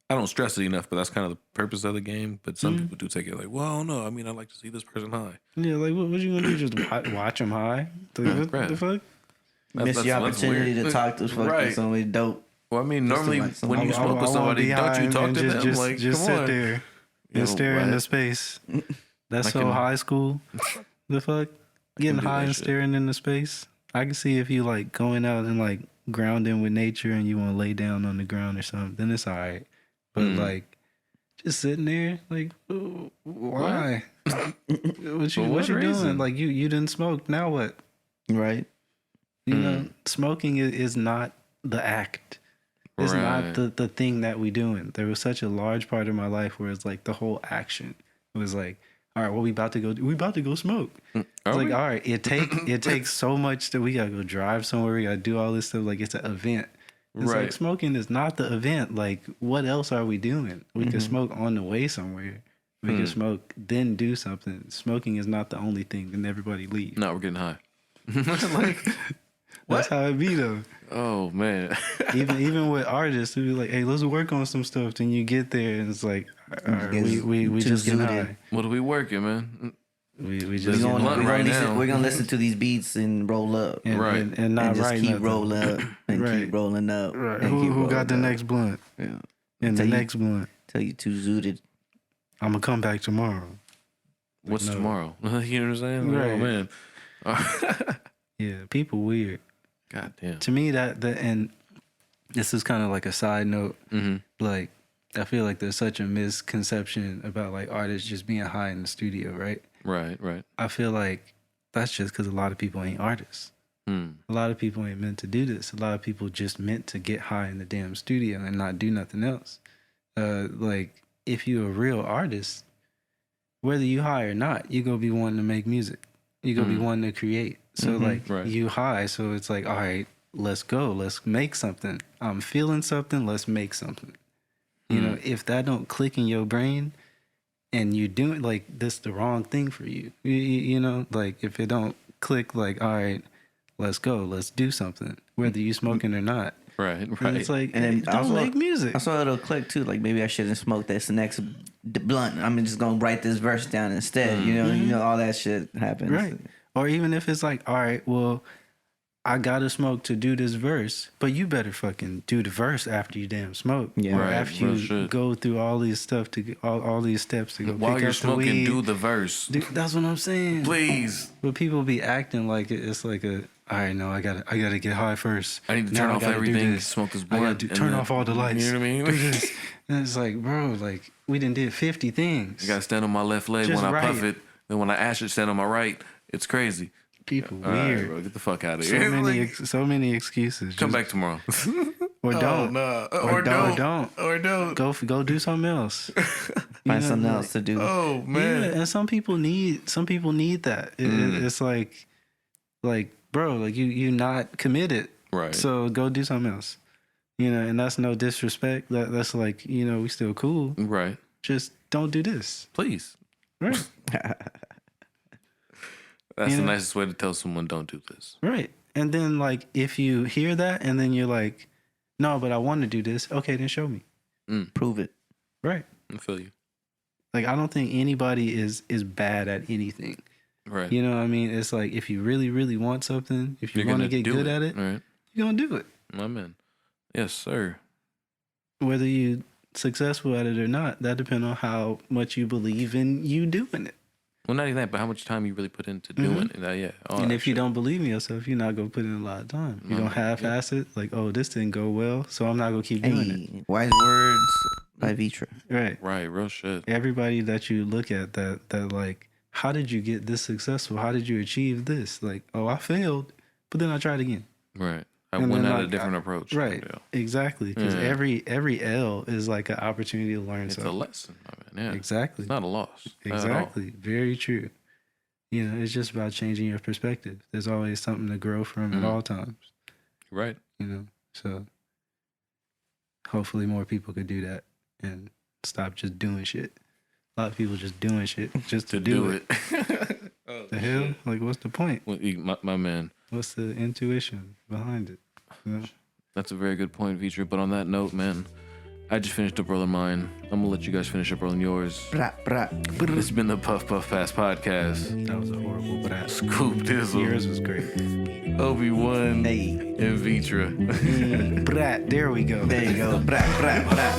I don't stress it enough, but that's kind of the purpose of the game. But some people do take it like, well, I don't know. I mean, I like to see this person high. yeah, like what you gonna do? Just watch them high? Like, what Right. the fuck? Miss the opportunity to talk to fucking Right. somebody dope. Well, I mean, Just to normally like when you somebody- smoke with I wanna somebody, be high don't you talk and to them? just, Like, just come sit on. there You and know, stare right. into space. That's I so can- high school. The fuck? Getting do high that and shit. staring into space. I can see if you like going out and like grounding with nature and you want to lay down on the ground or something, then it's all right. But like just sitting there, like, why? what you what doing? reason? Like you didn't smoke. Now what? Right. You know, smoking is not the act. It's Right. not the thing that we doing. There was such a large part of my life where it's like the whole action was like, all right, what we about to go do? We about to go smoke. It's like, all right, it takes so much that we gotta go drive somewhere. We gotta do all this stuff. Like it's an event. It's Right. like smoking is not the event. Like what else are we doing? We can smoke on the way somewhere. We can smoke, then do something. Smoking is not the only thing. Then everybody leave. No, we're getting high. Like that's how it be though. Oh, man. Even with artists who be like, hey, let's work on some stuff. Then you get there and it's like, all right, we Too just get zooted. high. What are we working, man? We We're just going get blunt high. right now. We're gonna listen to these beats and roll up. And, Right. and not and just write keep nothing. rolling up and Right. keep rolling up. Right. and keep Who got rolling the up. next blunt? Yeah. And the Tell you- next blunt. Tell you too zooted. I'm gonna come back tomorrow. What's no. tomorrow? You know what I'm saying? Like, Right. Oh, man. Yeah, people weird. God damn. To me, that and this is kind of like a side note. Like, I feel like there's such a misconception about like artists just being high in the studio, right? Right. I feel like that's just because a lot of people ain't artists. A lot of people ain't meant to do this. A lot of people just meant to get high in the damn studio and not do nothing else. Like, if you're a real artist, whether you high or not, you gonna be wanting to make music. You gonna be wanting to create. So like, Right. you high, so it's like, all right, let's go. Let's make something. I'm feeling something. Let's make something. You know, if that don't click in your brain, and you doing like this the wrong thing for you. You know, like if it don't click, like, all right, let's go, let's do something, whether you smoking or not. Right. And it's like, And then don't also- make music. I saw it'll click too. Like maybe I shouldn't smoke this next blunt. I'm just gonna write this verse down instead. You know, all that shit happens. Right. Or even if it's like, all right, well, I gotta smoke to do this verse, but you better fucking do the verse after you damn smoke. Yeah. Or Right, after real you shit. go through all these stuff to get all these steps to go While pick you're up the smoking, weed. do the verse. Dude, that's what I'm saying. Please. But people be acting like it's like a, all right, no, I gotta get high first. I need to Now turn I off gotta do everything, this. smoke this I gotta blunt, do, and turn then- off all the lights. You know what I mean? Do this. And it's like, bro, like we done did 50 things. I gotta stand on my left leg Just when I puff right. it. Then when I ash it, stand on my right. It's crazy. People All right, weird. bro, get the fuck out of So here. many, so many excuses. Come Just- back tomorrow. or don't. no. Or don't. Or don't. Go do something else. You Find know, something like- else to do. Oh man. Yeah, and some people need that. It's like, bro, like you not committed. Right. So go do something else. You know, and that's no disrespect. That's like, you know, we still cool. Right. Just don't do this. Please. Right. That's You the know? nicest way to tell someone don't do this. Right. And then like if you hear that and then you're like, no, but I want to do this. Okay, then show me. Prove it. Right. I feel you. Like I don't think anybody is bad at anything. Right. You know what I mean? It's like if you really, really want something, if you You're want to gonna get do good it, at it, right? you're gonna do it. My man. Yes, sir. Whether you successful at it or not, that depends on how much you believe in you doing it. Well, not even that, but how much time you really put into doing it. Yeah. All And that if you shit. don't believe in yourself, you're not gonna put in a lot of time. You're gonna half-ass it, like, oh, this didn't go well, so I'm not gonna keep doing it. Hey, wise words by Vitra. Right. Right, real shit. Everybody that you look at that like, how did you get this successful? How did you achieve this? Like, oh, I failed, but then I tried again. Right. I And went then, at a like, different approach. Right. Yeah. Exactly. Because every L is like an opportunity to learn It's a something. lesson. I mean, yeah. Exactly. It's not a loss. at all. Exactly. Very true. You know, it's just about changing your perspective. There's always something to grow from at all times. Right. You know, so hopefully more people could do that and stop just doing shit. A lot of people just doing shit just to do it. The hell? Like, what's the point? Well, my man. What's the intuition behind it? You know? That's a very good point, Vitra. But on that note, man, I just finished up rolling mine. I'm gonna let you guys finish up rolling yours. Bra, bra. It's been the Puff Puff Pass podcast. That was a horrible brat. Scoop Dizzle, Yours was great. Obi-Wan, Hey. and Vitra. Brat, there we go. There you go. Bra, bra, bra.